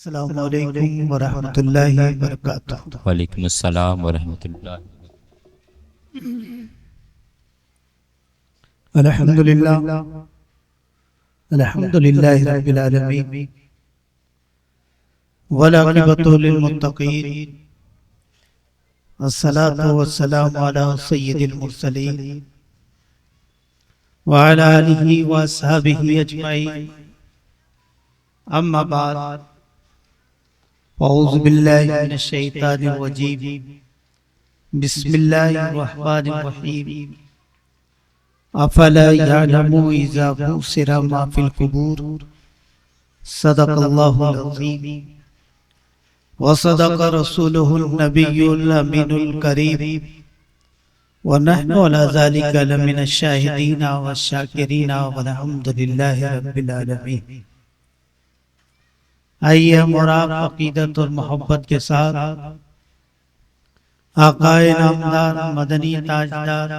अस्सलामु अलैकुम व रहमतुल्लाहि व बरकातुहू। वालेकुम अस्सलाम व रहमतुल्लाह। अल्हम्दुलिल्लाह अल्हम्दुलिल्लाहि रब्बिल आलमीन वल आक़िबतु लिल मुत्तक़ीन अस्सलातु वस्सलामु अला सय्यिदिल मुरसलीन व अला आलिहि व अस्हाबिहि अजमईन। अम्मा बाद औज़ु बिल्लाहि मिनश शैतानिर रजीम। बिस्मिल्लाहिर रहमानिर रहीम। अफला यअलमू इज़ा बुसिरा मा फिल कुबूर। सदक़ल्लाहुल अज़ीम व सदक़ रसूलुहुन नबियुल अमीनुल करीम व नहनु अला ज़ालिका लमिनश शाहिदीन व शाकिरीन वल्हम्दुलिल्लाहि रब्बिल आलमीन। आइए हम और आप अक़ीदत और मोहब्बत के साथ आक़ाए नामदार मदनी ताजदार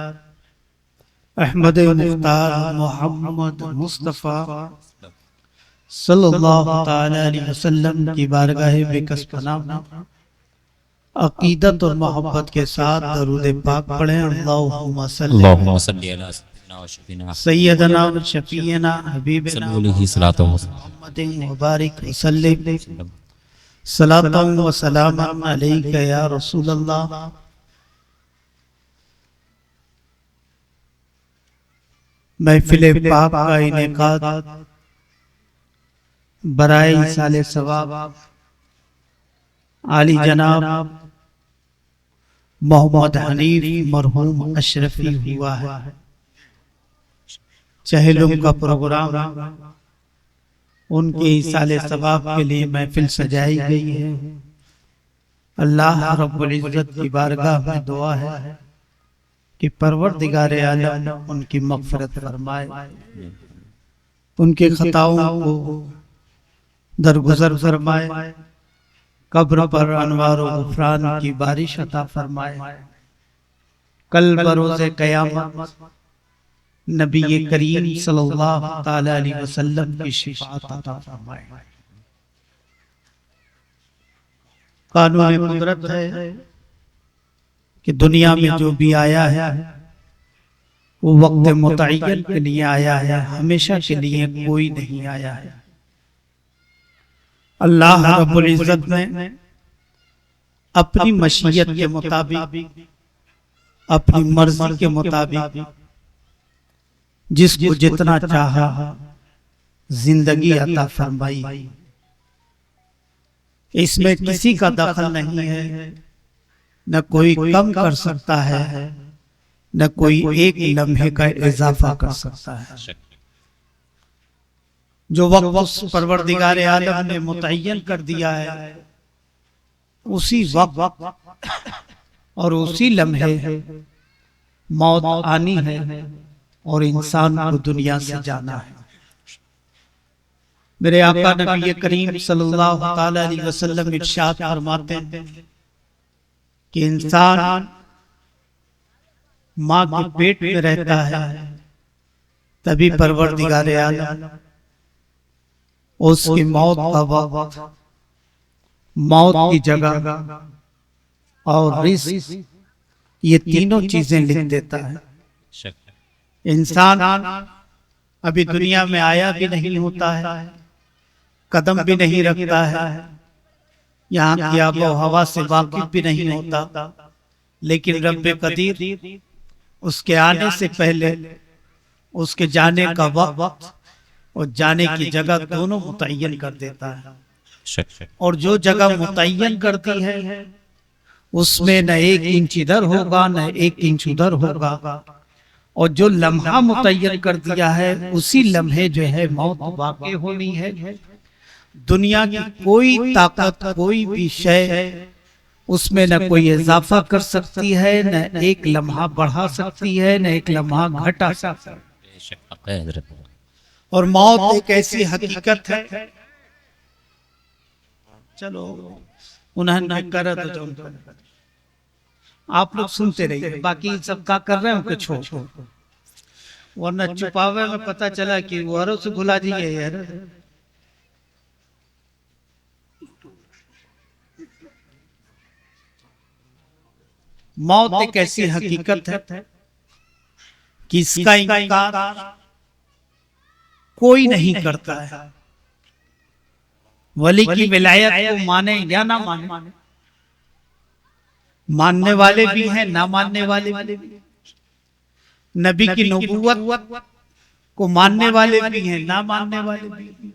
अहमद मुख्तार मोहम्मद मुस्तफ़ा सल्लल्लाहु ताला अलैहि वसल्लम की बारगाह बेकसपना अक़ीदत और मोहब्बत के साथ दरूद पाक पढ़ें। अल्लाहुम्मा सल्ली अला सय्यिदिना व शफीना सैयदना व शफीना हबीबना सल्लल्लाहु अलैहि सलातो व मुहम्मदिन मुबारक वसल्लम सलातन व सलामन अलैका या रसूलल्लाह। महफिल पाक का इनेकाद बराए इसाले सवाब आली जनाब मोहम्मद हनीफ मरहूम अशरफी हुआ है। चहलुम का प्रोग्राम उनके इसाले सवाब के लिए महफिल सजाई गई है। अल्लाह रब्बुल इज्जत की बारगाह में दुआ है कि परवरदिगार आलम उनकी मग़फ़िरत फरमाए, उनके खताओं को दरगुजर फरमाए, कब्र पर अनवार व गुफ़रान की बारिश अता फरमाए। कल बरोज़े क़यामत नबी करीम सल्लल्लाहु ताला अलैहि वसल्लम की शिफ़ाअत अता फरमाए। कानून कुदरत है कि दुनिया में जो भी आया है वो वक्त मुतय्यन के लिए आया है, हमेशा के लिए कोई नहीं आया है। अल्लाह रब्बुल इज्जत ने अपनी मशीयत के मुताबिक, अपनी मर्जी के मुताबिक जिसको जितना चाहा जिंदगी अता फरमाई। इसमें किसी का दखल नहीं है, न कोई कम कर सकता है, न कोई एक लम्हे का इजाफा कर सकता है। जो वक्त उस परवरदिगार आलम ने मुतय्यन कर दिया है उसी वक्त और उसी लम्हे मौत आनी है और इंसान को दुनिया से जाना है। मेरे आका नबी करीम सल्लल्लाहु ताला अलैहि वसल्लम इरशाद फरमाते हैं कि इंसान माँ के पेट में रहता है तभी परवरदिगार आलम उसकी मौत का वक्त, मौत की जगह और रिस्क, ये तीनों चीजें लिख देता है। इंसान अभी दुनिया में आया भी नहीं होता है, कदम भी नहीं रखता है, यहाँ की आबो हवा से वाकिफ भी नहीं होता, लेकिन रब्बे कदीर उसके आने से पहले उसके जाने का वक्त और जाने की जगह दोनों मुतय्यन कर देता है। और जो जगह मुतय्यन करती है उसमें न एक इंच इधर होगा न एक इंच उधर होगा, और जो लम्हा मुतय्यन कर दिया है उसी लम्हे जो है मौत वाक़ई होनी है। दुनिया की कोई ताकत, कोई भी शय उसमें न कोई इजाफा कर सकती है, न एक लम्हा बढ़ा सकती है, न एक लम्हा घटा सकती है। और मौत एक ऐसी हकीकत है, चलो उन्होंने करा तो जो आप लोग सुनते रहिए, बाकी सब का कर रहे हो कि छोड़, वरना छुपावे में पता चला कि वो से भुला दिए यार। मौत एक ऐसी हकीकत है कि इसका इनकार कोई नहीं करता है। वली की विलायत को माने या ना माने, मानने वाले भी हैं, ना मानने वाले भी। नबी की नबूवत को मानने वाले भी हैं, ना मानने वाले भी।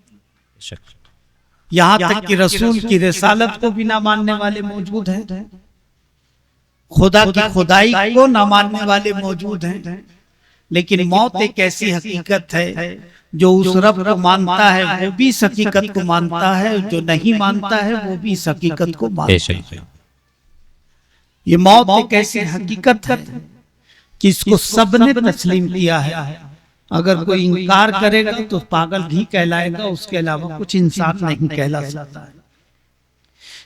यहाँ तक कि रसूल की रिसालत को भी ना मानने वाले मौजूद हैं। खुदा की खुदाई को ना मानने वाले मौजूद हैं। लेकिन मौत एक ऐसी हकीकत है जो उस रब को मानता है वो भी इस हकीकत को मानता है, जो नहीं मानता है वो भी इस हकीकत को मानता है। ये मौत एक ऐसी हकीकत है कि इसको सबने तस्लीम किया है। अगर कोई इनकार करेगा तो पागल ही कहलाएगा, उसके अलावा कुछ इंसान नहीं कहला सकता है।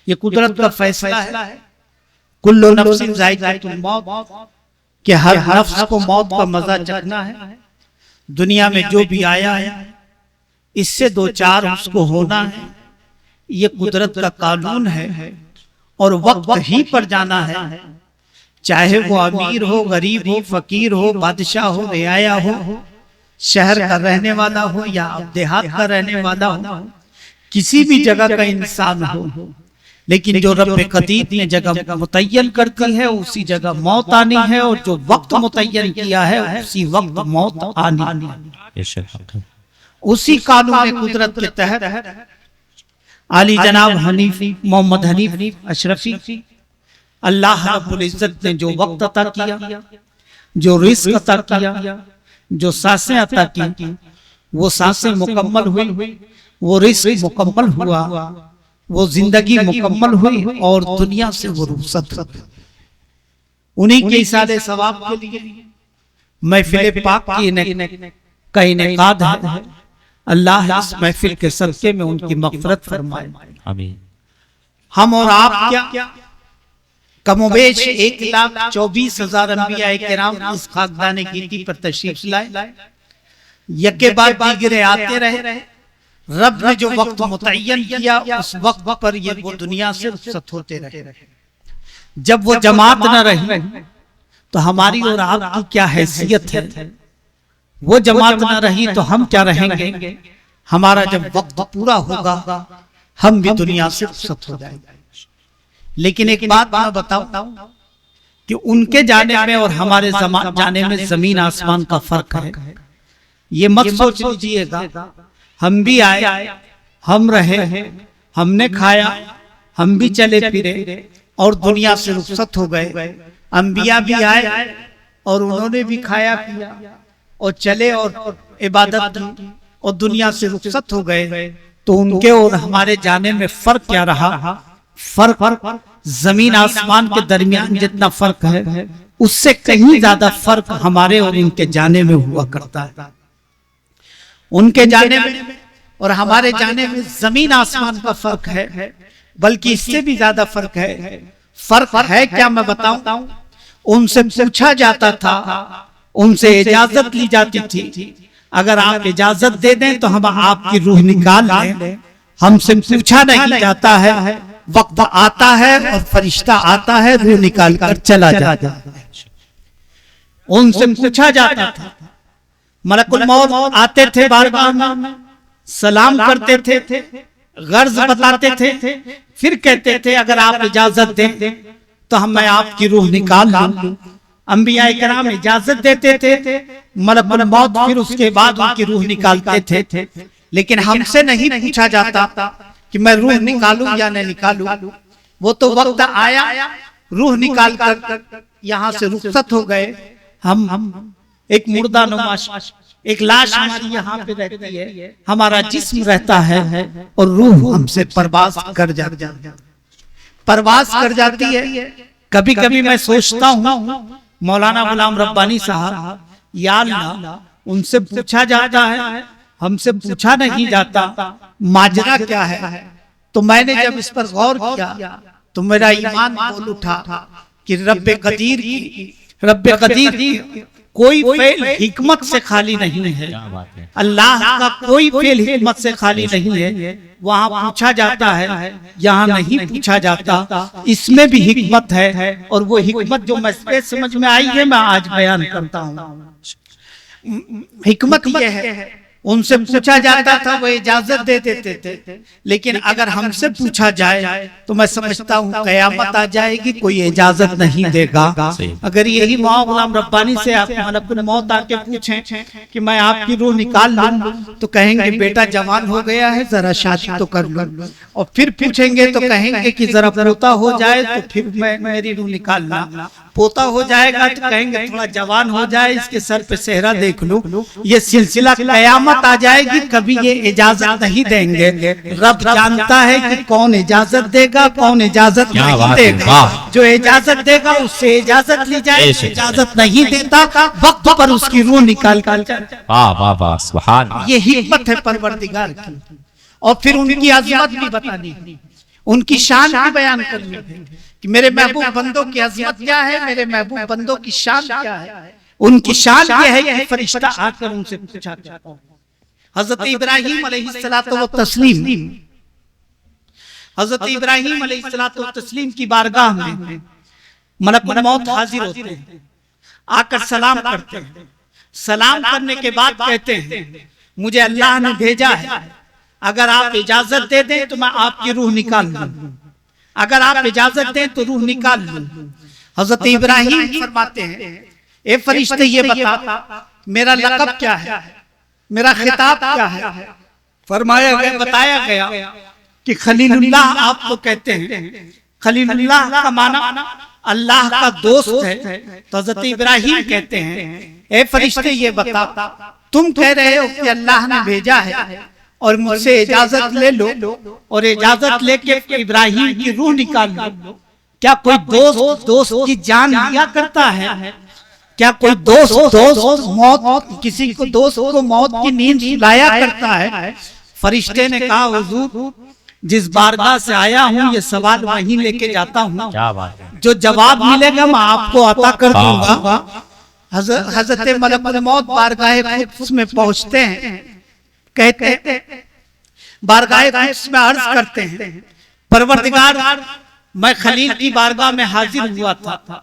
ये कुदरत का फैसला है। कुल्लु नफ्सिन ज़ाइक़ातुल मौत, कि हर नफ्स को मौत का मजा चखना है। दुनिया में जो भी आया है इससे दो चार उसको होना है। ये कुदरत का कानून है और वक्त ही पर जाना है। चाहे वो अमीर हो, गरीब हो, फकीर हो, बादशाह हो, रियाया हो, शहर का रहने वाला हो या देहात का रहने वाला हो, किसी भी जगह का इंसान हो, लेकिन जो रब कदीर ने जगह मुतय्यन करती है उसी जगह मौत आनी है, और जो वक्त मुतय्यन किया है उसी वक्त मौत आनी है। उसी कानून कुदरत के तहत आली जनाब हनीफ मोहम्मद हनीफ अशरफी अल्लाह रब्बुल इज्जत ने जो वक्त अता किया, जो रिस्क अता किया, जो सांसें अता की, वो सांसें मुकम्मल हुई, वो रिस्क मुकम्मल हुआ, वो जिंदगी मुकम्मल हुई और दुनिया से वो रुखसत हुई। उन्हीं के इसाले सवाब के लिए महफिल पाक का इनेकाद है। अल्लाह इस महफिल के सदके में उनकी मग़फ़िरत फरमाए। आमीन। हम और आप क्या कमोबेश 1,24,000 अंबिया किराम इस खाकदाने गिनती पर तशरीफ लाए, यके बाद दीगरे आते रहे। रब ने जो वक्त मुतय्यन किया उस वक्त पर ये वो दुनिया से रुखसत होते रहे। जब वो जमात न रही तो हमारी और आपकी क्या हैसियत है? वो जमात न रही तो हम क्या रहेंगे? हमारा जब वक्त पूरा होगा हम भी दुनिया से रुखसत हो जाएंगे। लेकिन एक बात मैं बताऊं कि उनके जाने में और हमारे जाने में जमीन आसमान का फर्क है। ये मत सोच लीजिएगा हम भी आए, हम रहे, हमने खाया, हम भी चले फिरे और दुनिया से रुखसत हो गए। अंबिया भी आए और उन्होंने भी खाया पिया और चले और इबादत की और दुनिया से रुखसत हो गए। तो उनके और हमारे जाने में फर्क क्या रहा? फर्क जमीन आसमान के दरमियान जितना फर्क है उससे कहीं ज्यादा फर्क हमारे और उनके जाने में हुआ करता है। उनके जाने में और हमारे जाने में जमीन आसमान का फर्क है, बल्कि इससे भी ज्यादा फर्क है। फर्क है क्या मैं बताऊं? उनसे पूछा जाता था, उनसे इजाजत ली जाती थी, अगर आप इजाजत दे दें तो हम आपकी रूह निकाल लें। हमसे पूछा नहीं जाता है, वक्त आता है और फरिश्ता आता है, रूह निकाल कर चला जाता है। उनसे पूछा जाता था, मलकुल मौत आते थे, बारगाह में सलाम करते थे, गर्ज बताते थे, फिर कहते थे अगर आप इजाजत दें तो हम मैं आपकी रूह निकाल लूं। अंबिया किराम इजाजत देते थे, मलकुल मौत फिर उसके बाद उनकी रूह निकालते थे। लेकिन हमसे नहीं पूछा जाता कि मैं रूह निकालूं या नहीं निकालूं। वो तो वक्त आया, रूह निकाल कर यहाँ से रुखसत हो गए। हम एक मुर्दा नुमाश, एक लाश हमारी यहाँ पे रहती है, हमारा जिस्म रहता है और रूह हमसे परवाज कर जाती है। कभी कभी मैं सोचता हूँ मौलाना गुलाम रब्बानी साहब, या अल्लाह उनसे पूछा जाता है, हमसे पूछा नहीं जाता, माजरा क्या है? तो मैंने जब इस पर गौर किया तो मेरा ईमान बोल उठा कि रब्बे कदीर की कोई फेल हिकमत से खाली नहीं है। क्या बात है। अल्लाह का कोई फेल हिकमत से खाली नहीं है। वहाँ पूछा जाता है, यहाँ नहीं पूछा जाता। इसमें भी हिकमत है, और वो हिकमत जो मुझे समझ में आई है मैं आज बयान करता हूँ। हिकमत ये है, उनसे पूछा जाता था वो इजाजत दे देते थे, लेकिन अगर हमसे पूछा जाए तो मैं समझता हूँ कयामत आ जाएगी, कोई इजाजत नहीं देगा। अगर यही मौला गुलाम रब्बानी से आप मलकुल मौत आके पूछें कि मैं आपकी रूह निकाल लूं, तो कहेंगे बेटा जवान हो गया है, जरा शादी तो कर लूं। और फिर पूछेंगे तो कहेंगे कि जरा पोता हो जाए तो फिर मैं मेरी रूह निकालना। पोता हो जाएगा तो कहेंगे थोड़ा जवान हो जाए, इसके सर पे सेहरा देख लूं। ये सिलसिला कयामत आ जाएगी, कभी ये इजाजत नहीं देंगे। रब जानता है कि कौन इजाजत देगा, कौन इजाजत नहीं देगा। जो इजाजत देगा उससे इजाजत ली जाए, इजाजत नहीं देता वक्त पर उसकी रूह निकाल कर। वाह वाह वाह, सुभान अल्लाह। ये हिकमत है परवरदिगार की। और फिर उनकी अजमत भी बतानी, उनकी शान भी बयान करनी कि मेरे महबूब बंदों की अजमत क्या है, मेरे महबूब बंदों की शान क्या है। उनकी शान ये है कि फरिश्ता आकर उनसे पूछा जाता है। हजरत इब्राहीम अलैहिस्सलातु व तस्लीम, हजरत इब्राहीम अलैहिस्सलातु व तस्लीम की बारगाह में मलकुल मौत हाजिर होते हैं, आकर सलाम करते हैं। सलाम करने के बाद कहते हैं मुझे अल्लाह ने भेजा है, अगर आप इजाजत दे दें तो मैं आपकी रूह निकाल लूं, अगर आप इजाजत दें तो रूह निकाल लूं। हजरत इब्राहीम फरमाते हैं ए फरिश्ते ये बता मेरा लक़ब क्या है, मेरा खिताब क्या है। फरमाया गया, बताया गया कि खलीलुल्लाह आपको कहते हैं। खलीलुल्लाह का माना अल्लाह का दोस्त है। तो हजरत इब्राहीम कहते हैं ए फरिश्ते ये बता, तुम कह रहे हो कि अल्लाह ने भेजा है और मुझसे इजाजत ले लो, और इजाजत लेके इब्राहीम की रूह निकाल लो। क्या कोई दोस्त की जान लिया करता है? क्या कोई दोस्त मौत किसी को दोस्त को मौत की नींद सुलाया करता है? फरिश्ते ने कहा हुजूर जिस बारगाह से आया हूँ ये सवाल वहीं लेके जाता हूँ, क्या बात है। जो जवाब मिलेगा मैं आपको अता कर दूंगा। हजरत मलकुल मौत बारगाह कुद्स में पहुंचते हैं, कहते हैं बारगाह कुद्स में अर्ज करते हैं परवरदिगार मैं खलील की बारगाह में हाजिर हुआ था।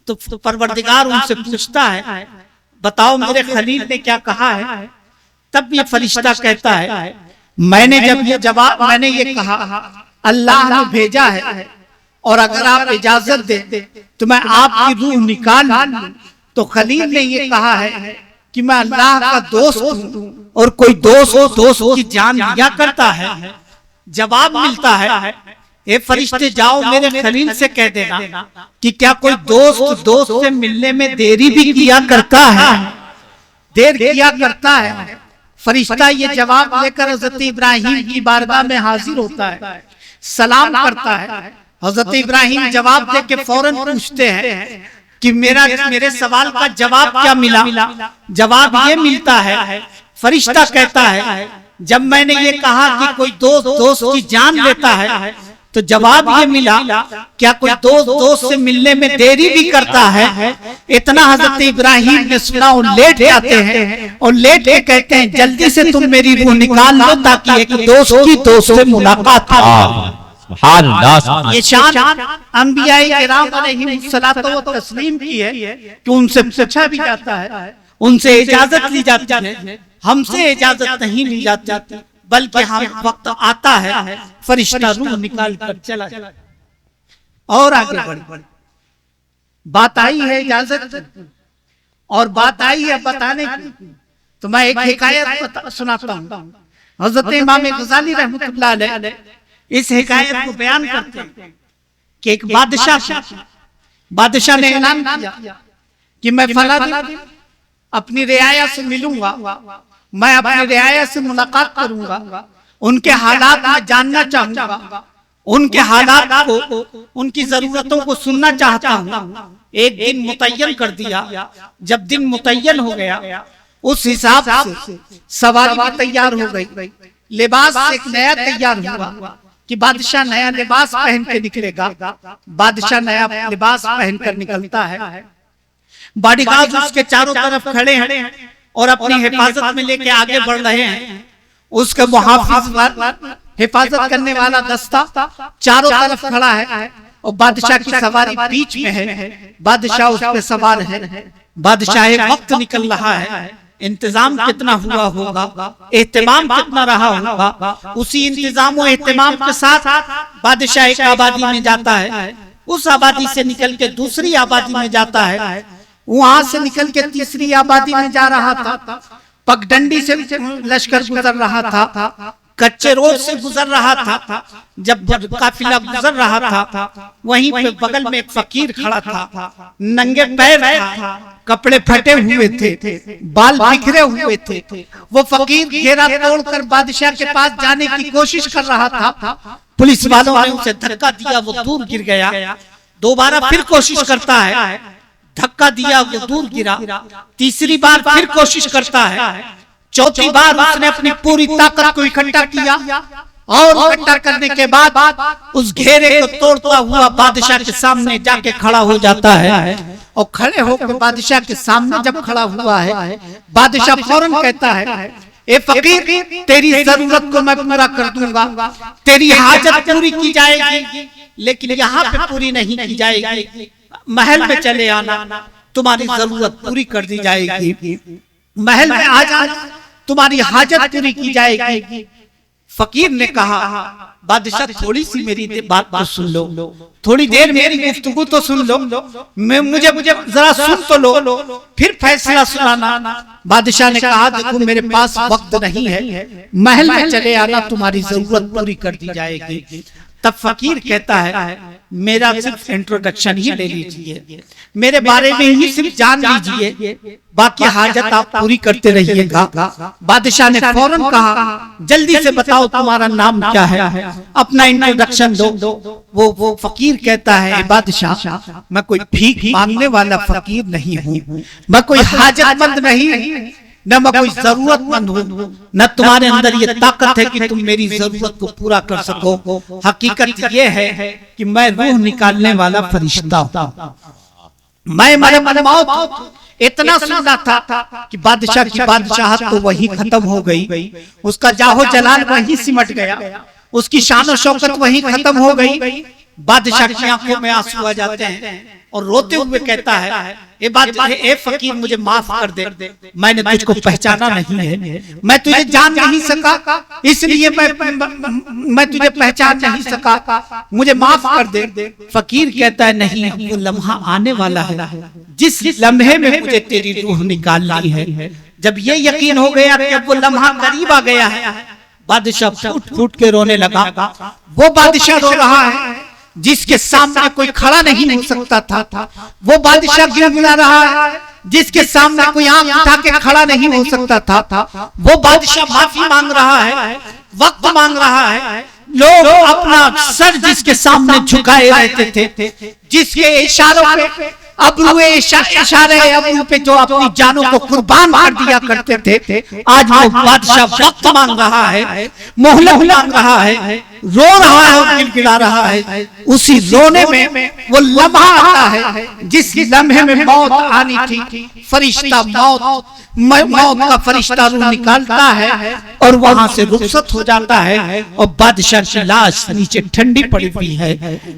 तो परवरदिगार उनसे पूछता है बताओ मेरे खलील ने क्या कहा है। तब ये फरिश्ता कहता है मैंने ये कहा अल्लाह ने भेजा है, और अगर आप इजाजत दे तो मैं आपकी रूह निकाल लूं। तो खलील ने ये कहा है कि मैं अल्लाह का दोस्त हूं, और कोई दोस्त की जान लिया करता है। जवाब मिलता है ए फरिश्ते जाओ मेरे खलील से कह देना कि क्या कोई दोस्त से मिलने में देरी भी किया करता है, देर किया करता है। फरिश्ता ये जवाब लेकर हजरत इब्राहीम की बारगाह में हाजिर होता है, सलाम करता है। हजरत इब्राहीम जवाब दे के फौरन पूछते हैं कि मेरे सवाल का जवाब क्या मिला। जवाब ये मिलता है, फरिश्ता कहता है जब मैंने ये कहा कि कोई दोस्त की जान लेता है तो जवाब ये मिला क्या कोई दोस्त से मिलने में देरी भी करता है। इतना हजरत इब्राहीम ने सुना और लेट जाते हैं, और लेट के कहते हैं जल्दी से तुम मेरी रूह निकाल लो ताकि एक दोस्त से मुलाकात हो। ये शान अंबिया-ए-किराम अलैहिस्सलातु व तस्लीम की है कि उनसे पूछा भी जाता है, उनसे इजाजत ली जाती है। हमसे इजाजत नहीं ली जाती, बल्कि हम वक्त आता है फरिश्ता रूह निकाल कर चला जाए। और आगे बढ़ बात आई है इजाजत और बात आई है बताने की, तो मैं एक हिकायत सुनाता हूँ। हजरत इमाम गजाली रहमतुल्लाह अलैह इस हिकायत को बयान करते हैं कि एक बादशाह ने ऐलान किया कि मैं फला दिन अपनी रियाया से मिलूंगा, मैं अपनी रियाया से मुलाकात करूंगा, उनके हालात में जानना चाहूंगा, उनके हालात को, उनकी जरूरतों को सुनना चाहता हूँ। एक दिन मुतय्यन कर दिया। जब दिन मुतय्यन हो गया उस हिसाब से सवारी भी तैयार हो गई, लिबास एक नया तैयार हुआ कि बादशाह नया लिबास पहन के निकलेगा। बादशाह नया लिबास पहनकर निकलता है। बॉडीगार्ड उसके चारों तरफ खड़े हैं और अपनी हिफाजत में लेके आगे बढ़ रहे हैं। उसके मुहाफिज हिफाजत करने वाला दस्ता चारों तरफ खड़ा है और बादशाह की सवारी बीच में है। बादशाह उस पे सवार है। बादशाह वक्त निकल रहा है, इंतजाम कितना हुआ होगा, एहतमाम कितना रहा होगा। उसी इंतजाम और एहतमाम के साथ बादशाह एक आबादी में जाता है। उस आबादी से निकल के दूसरी आबादी में जाता है। वहां से निकल के तीसरी आबादी में जा रहा था। पगडंडी से लश्कर गुजर रहा था, कच्चे रोड से गुजर रहा था। जब काफिला गुजर रहा था, वहीं पे बगल में एक फकीर खड़ा था, नंगे पैर था, कपड़े फटे हुए थे, बाल बिखरे हुए थे। वो फकीर घेरा तोड़कर बादशाह के पास जाने की कोशिश कर रहा था। पुलिस वालों ने उसे धक्का दिया, वो दूर गिर गया। दोबारा फिर कोशिश करता है, धक्का दिया, वो दूर गिरा। तीसरी बार फिर कोशिश करता है। चौथी बार उसने अपनी पूरी ताकत को इकट्ठा किया और इकट्ठा करने के बाद उस घेरे को तोड़ता हुआ बादशाह के सामने जाके खड़ा हो जाता है। और खड़े होकर बादशाह के सामने जब खड़ा हुआ है, बादशाह फौरन कहता है, ए फकीर, तेरी जरूरत को मैं पूरा कर दूंगा, तेरी हाजत पूरी की जाएगी, लेकिन यहाँ पे पूरी नहीं की जाएगी। महल में चले आना, तुम्हारी जरूरत पूरी कर दी जाएगी। महल में आ जाना, तुम्हारी हाजत पूरी की जाएगी। फकीर ने कहा, बादशाह थोड़ी सी मेरी बात तो सुन लो, थोड़ी देर मेरी गुफ्तगू तो सुन लो, मुझे जरा सुन तो लो, फिर फैसला सुनाना। बादशाह ने कहा, देखो मेरे पास वक्त नहीं है, महल में चले आना, तुम्हारी जरूरत पूरी कर दी जाएगी। तब फकीर कहता है, मेरा सिर्फ इंट्रोडक्शन ही ले लीजिए, मेरे बारे में ही सिर्फ जान लीजिए, बाकी हाजत आप पूरी करते रहिएगा। बादशाह ने फौरन कहा, जल्दी से बताओ तुम्हारा नाम क्या है, अपना इंट्रोडक्शन दो। वो फकीर कहता है, बादशाह, मैं कोई भीख मांगने वाला फकीर नहीं हूँ, मैं कोई हाजतमंद नहीं, न मैं कोई जरूरतमंद हूँ, न तुम्हारे अंदर ये ताकत है कि तुम मेरी जरूरत को पूरा कर सको। हकीकत ये है कि मैं रूह निकालने वाला फरिश्ता हूँ, मैं मरे मौत। इतना सुना था कि बादशाह की बादशाहत तो वही खत्म हो गई, उसका जाहो जलाल वही सिमट गया, उसकी शान और शौकत वही खत्म हो गई। बादशाह की आंखों में आंसू आ जाते हैं और रोते हुए कहता है, ए फकीर, मुझे माफ कर दे, मैंने तुझको पहचाना नहीं है, मैं तुझे जान नहीं सका, इसलिए मैं तुझे पहचान नहीं सका, मुझे माफ कर दे। फकीर कहता है, नहीं, वो लम्हा आने वाला है, जिस लम्हे में मुझे तेरी रूह निकालनी है। जब ये यकीन हो गया कि अब वो लम्हा करीब आ गया है, बादशाह फूट फूट के रोने लगा। वो बादशाह रो रहा है जिसके सामने कोई खड़ा नहीं हो सकता था, वो बादशाह गिड़गिड़ा रहा है जिसके सामने कोई आंख उठा के खड़ा नहीं हो सकता था, वो बादशाह माफी मांग रहा है, वक्त मांग रहा है। लोग अपना सर जिसके सामने झुकाए रहते थे, जिसके इशारों पे अबरुए इशारे अबरू पे जो अपनी जानों को कुर्बान कर दिया करते थे, आज वो बादशाह वक्त मांग रहा है, मोहलत मांग रहा है, रो रहा है और गिड़गिड़ा रहा है। उसी रोने में वो लम्हा आता है जिस लम्हे में मौत आनी थी। फरिश्ता मौत का फरिश्ता रूह निकालता है और वहां से रुखसत हो जाता है और बादशाह की लाश नीचे ठंडी पड़ी हुई है।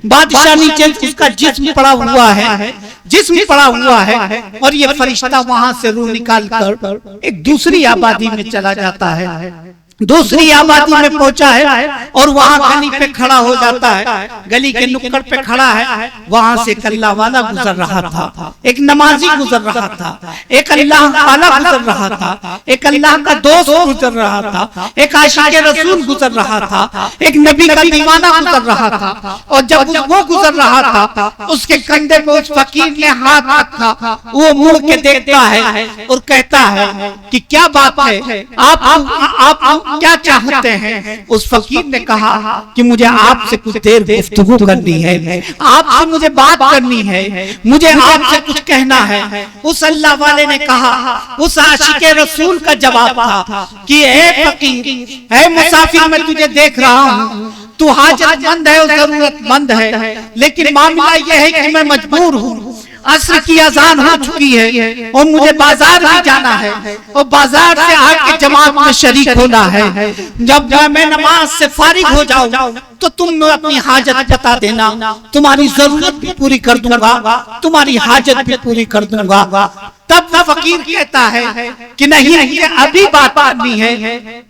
बादशाह नीचे उसका जिस्म पड़ा हुआ है, जिस्म पड़ा हुआ है और ये फरिश्ता वहां से रूह निकाल कर एक दूसरी आबादी में चला जाता है। दूसरी आबादी में पहुंचा है और वहां गली पे खड़ा हो जाता है, गली के नुक्कड़ पे खड़ा है। वहां से एक अल्लाह वाला गुजर रहा था, एक नमाजी गुजर रहा था, एक अल्लाह वाला गुजर रहा था, एक अल्लाह का दोस्त गुजर रहा था, एक आशिक़े रसूल गुजर रहा था, एक नबी का दीवाना गुजर रहा था। और जब वो गुजर रहा था, उसके कंधे पे उस फकीर ने हाथ रखा, वो मुड़ के देखता है और कहता है कि क्या बात है, आप क्या चाहते हैं? उस फकीर ने कहा कि मुझे आपसे कुछ देर गुफ्तगू करनी है, आपसे मुझे बात करनी है, मुझे आपसे कुछ कहना है। उस अल्लाह वाले ने कहा, उस आशिक़े रसूल का जवाब था कि ए फकीर, ए मुसाफिर, मैं तुझे देख रहा हूँ, तू हाजतमंद है और जरूरतमंद है, लेकिन मामला यह है कि मैं मजबूर हूँ, असर की अजान हो चुकी है और मुझे बाजार भी जाना है और बाजार से आके जमात में शरीक होना है। जब मैं नमाज से फारिग हो जाऊं तो तुम अपनी हाजत बता देना, तुम्हारी जरूरत भी पूरी कर दूंगा, तुम्हारी हाजत भी पूरी कर दूंगा। तब वो फकीर कहता है कि नहीं ये अभी बात करनी है।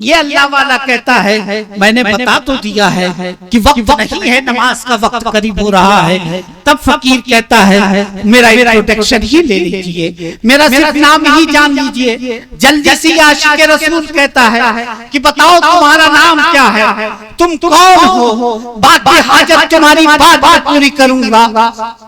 ये अल्लाह वाला कहता है मैंने बता तो दिया है कि वक्त नहीं है, नमाज का वक्त करीब हो रहा है। तब फकीर कहता है मेरा इंट्रोडक्शन ही ले लीजिए, मेरा सिर्फ नाम ही जान लीजिए। जल्दी से आशिक रसूल कहता है कि बताओ तुम्हारा नाम क्या है, तुम कौन हो, बाकी हाजत तुम्हारी बात पूरी करूंगा।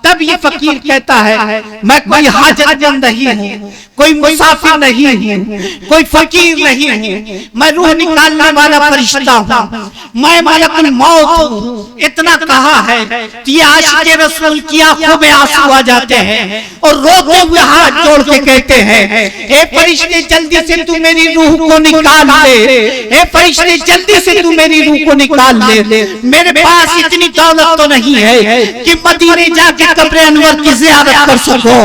तब ये फकीर कहता है मैं कोई हाजतमंद नहीं हूँ, कोई मुसाफिर नहीं हूँ, कोई फकीर नहीं हूँ, मैं रूह निकालने वाला फरिश्ता हूँ, मैं मलकुल मौत हूँ। इतना कहा है कि ये आशिक रसूल की आंखों में आंसू आ जाते हैं और रोते हुए हाथ जोड़ के कहते हैं हे फरिश्ते जल्दी से तू मेरी रूह को निकाल ले, हे फरिश्ते जल्दी से तू मेरी रूह को निकाल ले। मेरे पास इतनी दौलत तो नहीं है कि मदीने जाके कब्र अनवर की ज़ियारत कर सको,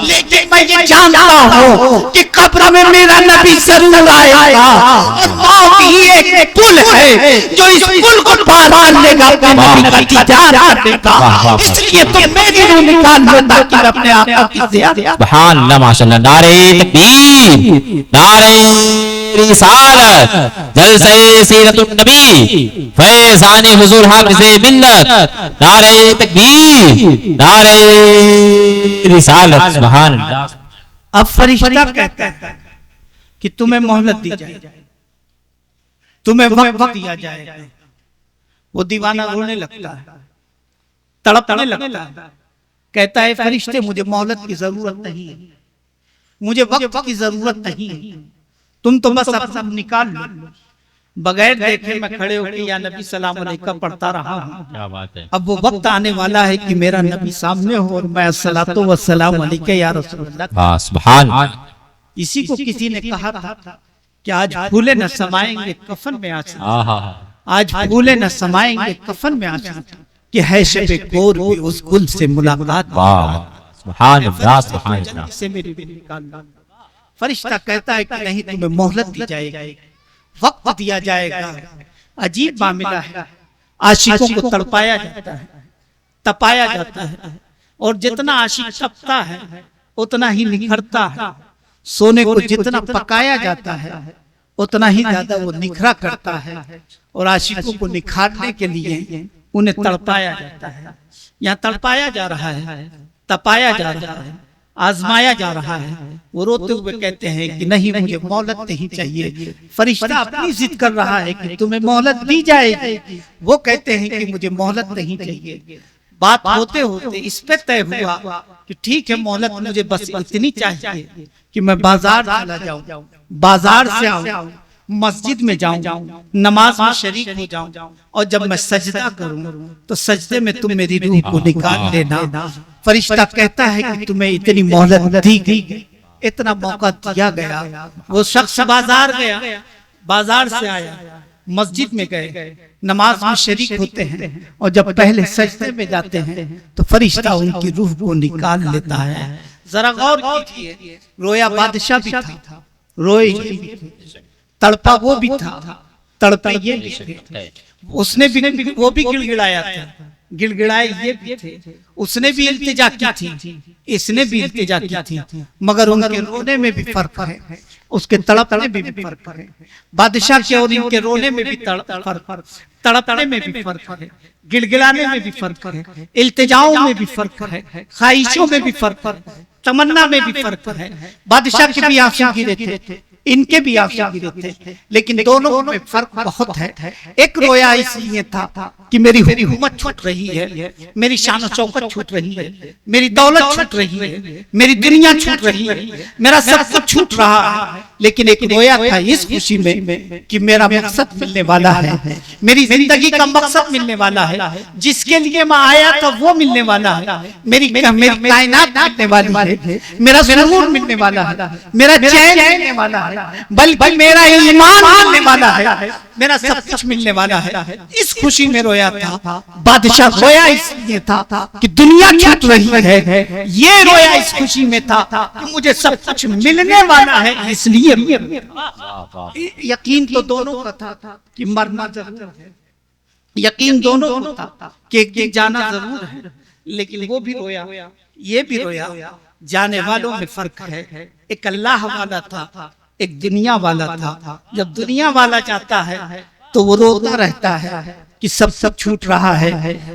लेकिन मैं ये जानता हूँ कि कब्र में मेरा नबी जरूर आएगा और मौत ही एक पुल है जो इस पुल को पार कर लेगा, नबी का दीदार करेगा। इसलिए तो मेरी रूह निकाल लो ताकि मैं अपने आका की ज़ियारत। सुभान अल्लाह माशाअल्लाह। नारे तकबीर, नारे रिसालत, जलसे सीरतुन नबी, फैज़ाने हुजूर हाफ़िज़े मिल्लत। नारे तकबीर, नारे रिसालत। सुभान अल्लाह। अब फरिश्ता कहता है कि तुम्हें मोहलत दी जाएगी, तुम्हें वक्त दिया जाएगा। वो दीवाना रोने लगता है, तड़पने लगता है, कहता है फरिश्ते मुझे मोहलत की जरूरत नहीं है, मुझे वक्त की जरूरत नहीं है, तुम तो बस अपना निकाल लो। बगैर देखे मैं खड़े होकर या नबी सलाम अलैकुम पढ़ता रहा हूँ। क्या बात है। अब वो वक्त आने वाला है कि मेरा नबी सामने हो और मैं अस्सलातु वस्सलाम अलैका या रसूलल्लाह। सुभान। इसी को किसी ने कहा था कि आज फूले न समाएंगे कफन में आंसू, आज फूले न समाएंगे कफन में आंसू, कि है शबे गोर भी उस गुल से मुलाकात। सुभान अल्लाह, सुभान अल्लाह। से मेरी भी निकाल। फरिश्ता कहता है कि नहीं तुम्हें मोहलत दी जाएगी, वक्त दिया जाएगा। अजीब मामला है, आशिकों को तड़पाया जाता है, तपाया जाता है और जितना आशिक तपता है उतना ही निखरता है। सोने को जितना पकाया जाता है उतना ही ज्यादा वो निखरा करता है और आशिकों को निखारने के लिए उन्हें तड़पाया जाता है। यहाँ तड़पाया जा रहा है, तपाया जा रहा है, आजमाया जा रहा है। वो रोते हुए कहते हैं कि नहीं मुझे मोहलत नहीं चाहिए। फरिश्ता अपनी जिद कर रहा है कि तुम्हें मोहलत दी जाएगी, वो कहते हैं कि मुझे मोहलत नहीं चाहिए। बात होते होते इस पे तय हुआ कि ठीक है मोहलत मुझे बस इतनी चाहिए कि मैं बाजार चला जाऊं, बाजार से आऊं, मस्जिद में जाऊं, नमाज में शरीक हो जाऊं और जब मैं सजदा करूं तो सजदे में तुम मेरी रूह को निकाल लेना। फरिश्ता कहता है कि तुम्हें इतनी मोहलत दी गई, इतना मौका दिया गया। वो शख्स बाजार गया, बाजार से आया, मस्जिद में गए, नमाज में शरीक होते हैं और जब पहले सजदे में जाते हैं तो फरिश्ता उनकी रूह को निकाल लेता है। जरा गौर कीजिए, रोया बादशाह भी था, रोए भी थे, तड़पा वो भी था, तड़पे ये भी थे, उसने भी वो भी गिड़गिड़ाया था, गिड़गिड़ाए ये भी थे, उसने भी इल्तिजा की थी, इसने भी इल्तिजा की थी, मगर उनके रोने में भी फर्क है, उसके तड़पने में भी फर्क है। बादशाह के और इनके रोने में भी फर्क, तड़पने में भी फर्क है, गिड़गिड़ाने में भी फर्क है, इल्तिजाओं में भी फर्क है, ख्वाहिशों में भी फर्क है, तमन्ना में भी फर्क है। बादशाह के भी आंसू गिरे थे, इनके भी आंसू गिरे थे, लेकिन दोनों में फर्क बहुत है। एक रोया इसलिए था कि मेरी हुकूमत छूट रही है, मेरी शान चौकत छूट रही है, मेरी दौलत छूट रही है, मेरी दुनिया छूट रही है, मेरा सब कुछ छूट रहा है। लेकिन एक रोया था इस खुशी में कि मेरा मकसद मिलने वाला है, मेरी जिंदगी का मकसद मिलने वाला है, जिसके लिए मैं आया था वो मिलने वाला है, मेरी कायनात मिलने वाली है, मेरा सुरूर मिलने वाला है, मेरा चैन मिलने वाला है, है, बल्कि मेरा ईमान मिलने वाला है, मेरा सब कुछ मिलने वाला है। इस खुशी में रोया था। बादशाह रोया इसलिए था कि दुनिया छूट रही है, ये रोया इस खुशी में था कि मुझे सब कुछ मिलने वाला है, इसलिए यकीन तो दोनों का था कि मरना जरूर है, यकीन दोनों को था कि एक दिन जाना जरूर है, लेकिन वो भी रोया, ये भी रोया। जाने वालों में फर्क है, एक अल्लाह वाला था, एक दुनिया वाला था। जब दुनिया वाला जाता है तो वो रोता रहता है कि सब छूट रहा है,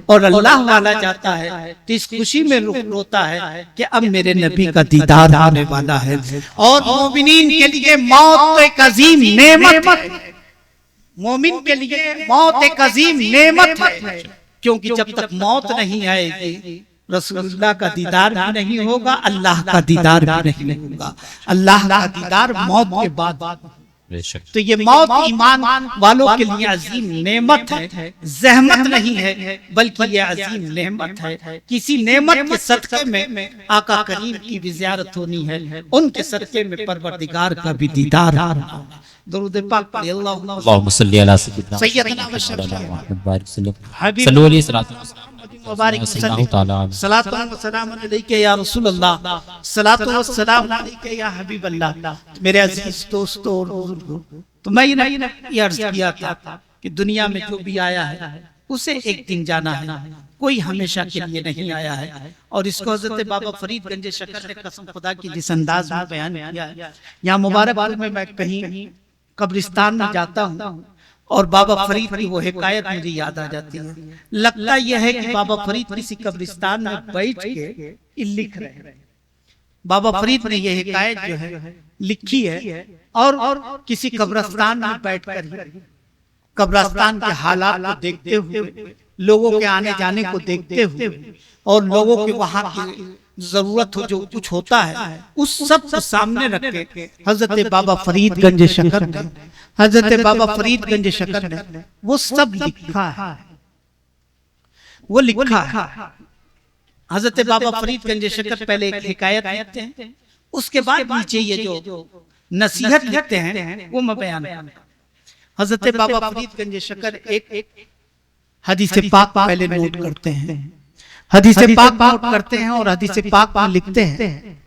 और अल्लाह वाला जाता है तो इस खुशी में रोता है कि अब मेरे नबी का दीदार होने वाला है। और मोमिनीन के लिए मौत एक अजीम नेमत है, मोमिन के लिए मौत एक अजीम नेमत है, क्योंकि जब तक मौत नहीं आएगी रसूलुल्लाह का दीदार भी नहीं होगा, अल्लाह का दीदार भी नहीं होगा। अल्लाह का दीदार मौत के बाद। तो ये मौत ईमान वालों के लिए अजीम नेमत है, जहमत नहीं है, बल्कि ये अजीम नेमत है। किसी नेमत के सदक़े में आका करीम की भी ज़ियारत होनी है, उनके सदक़े में परवरदिगार का भी दीदार होना। दुरूद पाक पढ़िए, अल्लाहुम्मा सल्ली अला सय्यदना व मेरे अजीज दोस्तों और बुजुर्गों, तो मैं ये अर्ज किया था कि दुनिया में जो भी आया है उसे एक दिन जाना है, कोई हमेशा के लिए नहीं आया है। और इसको हजरत बाबा फरीद गंज शकर ने कसम खुदा की जिस अंदाज में बयान किया है, यहाँ मुबारकपुर में मैं कहीं कब्रिस्तान में जाता हूँ और बाबा फरीद की वो हिकायत मुझे याद आ जाती है। लगता यह है कि बाबा फरीद किसी कब्रिस्तान में बैठ के लिख रहे हैं। बाबा फरीद ने यह हिकायत जो है लिखी है, और किसी कब्रिस्तान में बैठकर कब्रिस्तान के हालात को देखते हुए, लोगों के आने जाने को देखते हुए, और लोगों के वहां की जरूरत हो जो कुछ होता है उस सब को सामने रख के हजरत बाबा फरीद गंज शकर ने, हजरत बाबा फरीद गंज शकर ने वो सब लिखा है, वो लिखा है। हजरत बाबा फरीद गंज शकर पहले एक हिकायत लिखते हैं, उसके बाद नीचे ये जो नसीहत लिखते हैं वो मैं बयान करूंगा। हजरत बाबा फरीद गंज शकर एक हदीस पाक पहले नोट करते हैं, हदीस पाक नोट करते हैं और हदीस पाक लिखते हैं,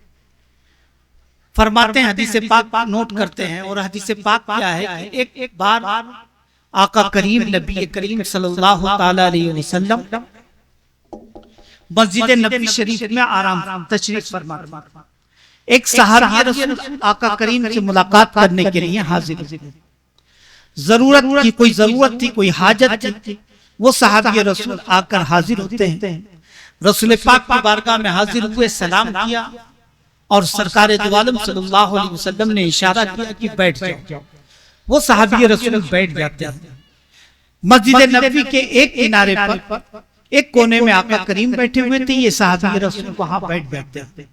फरमाते हैं हदीस पाक नोट करते हैं। और हदीस पाक क्या है कि एक बार आका करीम नबी करीम सल्लल्लाहु ताला अलैहि वसल्लम मस्जिद नबी शरीफ में आराम तशरीफ फरमा, एक सहाबी रसूल आका करीम से मुलाकात करने के लिए हाजिर, जरूरत की कोई जरूरत थी, कोई हाजत थी, वो सहाबी रसूल आकर हाजिर होते हैं। रसूल पाक की बारगाह में हाजिर हुए, सलाम किया और सरकार दो आलम सल्लल्लाहु अलैहि वसल्लम ने इशारा किया कि बैठ जाओ। वो सहाबी रसूल बैठ जाते हैं। मस्जिद नबवी के एक किनारे पर एक कोने में आका करीम बैठे हुए थे, ये सहाबी रसूल वहां बैठ जाते हैं।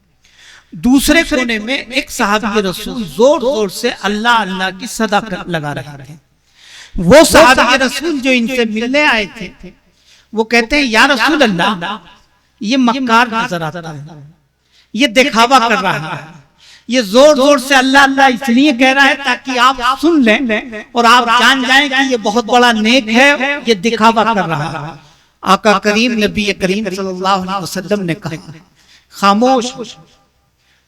दूसरे कोने में एक सहाबी रसूल जोर जोर से अल्लाह अल्लाह की सदा लगा रहे थे। वो सहाबी रसूल जो इनसे मिलने आए थे वो कहते हैं या रसूल अल्लाह, ये मक्कार नजर आता है, ये दिखावा कर रहा है, ये जोर जोर से अल्लाह अल्लाह इसलिए कह रहा है ताकि आप सुन लें और आप जान जाएं कि ये बहुत बड़ा नेक है, ये दिखावा कर रहा है। आका करीम नबी करीम सल्लल्लाहु अलैहि वसल्लम ने कहा, खामोश,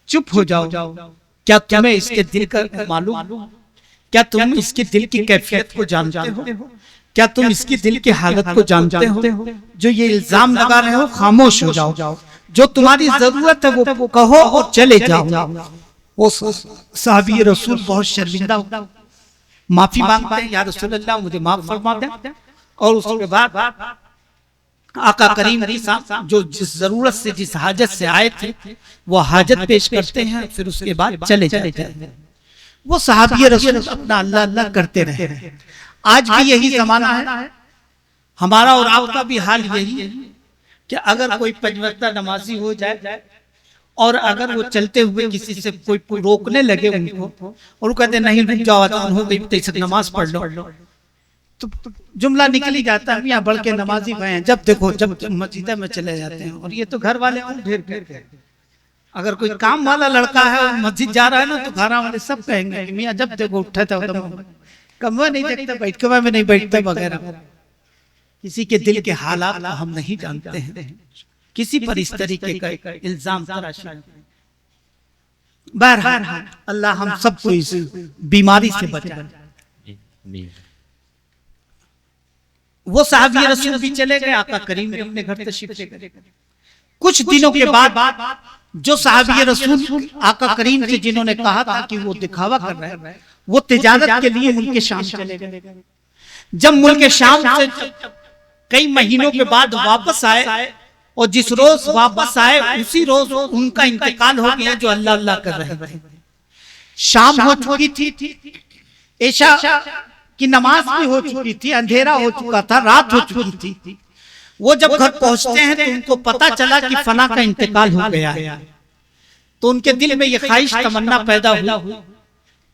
चुप हो जाओ, क्या तुम्हें इसके दिल का मालूम, क्या तुम इसके दिल की कैफियत को जानते हो, क्या तुम इसकी दिल की हालत को जानते हो, जो ये इल्जाम लगा रहे हो, खामोश हो जाओ, जो तुम्हारी जरूरत है वो कहो और चले जाओ। वो साहबी रसूल बहुत शर्मिंदा हो, माफी मांगते हैं, या रसूल अल्लाह मुझे माफ फरमा दें। और उसके बाद आका करीम की साथ जो जिस जरूरत से, जिस हाजत से आए थे वो हाजत पेश करते हैं, फिर उसके बाद चले जाते हैं। वो सहाबी रसूल अपना अल्लाह अल्लाह करते रहे। आज भी यही जमाना है, हमारा और आपका भी हाल यही है कि अगर कोई पंचवक्ता नमाजी हो जाए और अगर वो चलते हुए किसी से कोई रोकने लगे उनको और वो कहते नहीं रुक जाओ, अज़ान हो गई, तो नमाज पढ़ लो, तो जुमला निकल ही जाता है, यहाँ बढ़ के नमाजी भाई हैं, जब देखो जब मस्जिद में चले जाते हैं। और ये तो घर वाले ढेर ढेर अगर कोई काम वाला लड़का है और मस्जिद जा रहा है ना, तो घर वाले सब कहेंगे कि मियां जब देखो उठा था कमवा नहीं देखता, बैठकवा में नहीं बैठता वगैरह। किसी के दिल के हालात हम नहीं जानते हैं, किसी पर इस तरीके का इल्जाम तराशा। बहरहाल अल्लाह हम सबको इस बीमारी से बचाए। वो साहबी रसूल भी चले गए, आका करीम ने अपने घर तशरीफ ले गए। कुछ दिनों के बाद जो साहबी रसूल आका करीम से जिन्होंने कहा था कि वो दिखावा कर रहे हैं, वो तिजारत के लिए मुल्क शाम चले गए। जब मुल्क शाम से कई महीनों के बाद वापस आए, और जिस रोज वापस आए उसी रोज उनका इंतकाल हो गया, जो अल्लाह अल्लाह कर रहे थे। शाम हो चुकी थी, ऐशा की नमाज भी हो चुकी थी, अंधेरा हो चुका था, रात हो चुकी थी। वो जब घर पहुंचते हैं तो उनको पता चला कि फला का इंतकाल हो गया है। तो उनके दिल में ये ख्वाहिश तमन्ना पैदा हुई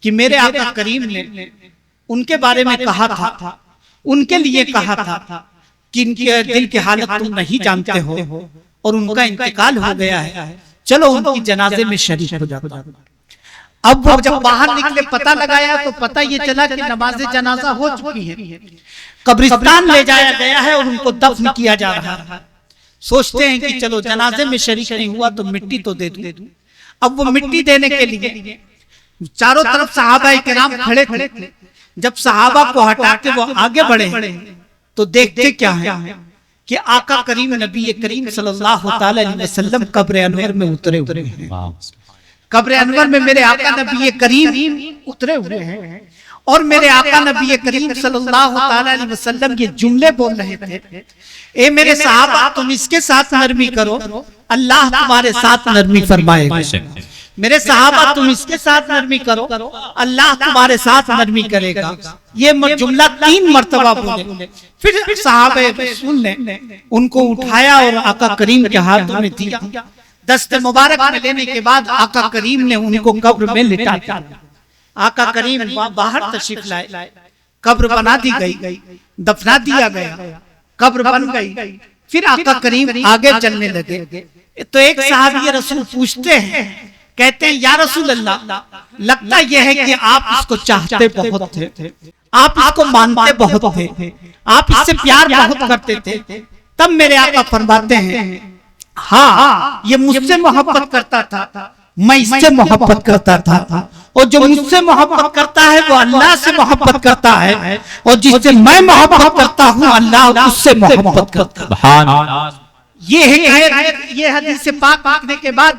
कि मेरे आका करीम ने उनके बारे में कहा था, उनके लिए कहा था कि इनके दिल की हालत तुम नहीं जानते हो और उनका इंतकाल हो गया है, चलो उनकी जनाजे में शरीक हो जाता। अब वो जब बाहर निकले, पता लगाया तो पता ये चला कि नमाज जनाजा हो चुकी है, कब्रिस्तान ले जाया गया है और उनको दफन किया जा रहा है। सोचते हैं कि चलो जनाजे में शरीक नहीं हुआ तो मिट्टी तो दे दूं। अब वो मिट्टी देने के लिए चारों तरफ सहाबा किराम खड़े थे। जब सहाबा को हटा के वो आगे बढ़े तो देखते क्या है कि आका करीम नबी करीम सल्लल्लाहु अलैहि वसल्लम कब्र अनवर में उतरे हुए हैं। कब्र अनवर में मेरे आका नबी करीम उतरे हुए हैं और मेरे आका नबी करीम सल्लल्लाहु अलैहि वसल्लम ये जुमले बोल रहे थे, ए मेरे सहाबा तुम इसके साथ नरमी करो, अल्लाह तुम्हारे साथ नरमी फरमाएगा। मेरे सहाबा तुम इसके साथ नरमी करो, अल्लाह तुम्हारे साथ नरमी करेगा। ये जुमला 3 मर्तबा बोले। फिर सहाबा रसूल ने उनको उठाया और आका करीम के हाथों में दिया। दस्त मुबारक में लेने के बाद आका करीम ने उनको कब्र में लिटा दिया। आका करीम बाहर तशरीफ लाए, कब्र बना दी गई, दफना दिया गया, कब्र बन गई। फिर आका करीम आगे चलने लगे तो एक सहाबी रसूल पूछते हैं, कहते हैं या रसूल अल्लाह, लगता यह है कि आप इसको चाहते बहुत थे, आप इसको मानते बहुत थे, आप इससे प्यार बहुत करते थे। तब मेरे आका फरमाते हैं, हाँ ये मुझसे मोहब्बत करता था, मैं इससे मोहब्बत करता था, और जो मुझसे मोहब्बत करता है वो अल्लाह से मोहब्बत करता है, और जिससे मैं मोहब्बत करता हूँ अल्लाह उससे मोहब्बत करता है। ये हदीस पाक लिखने के बाद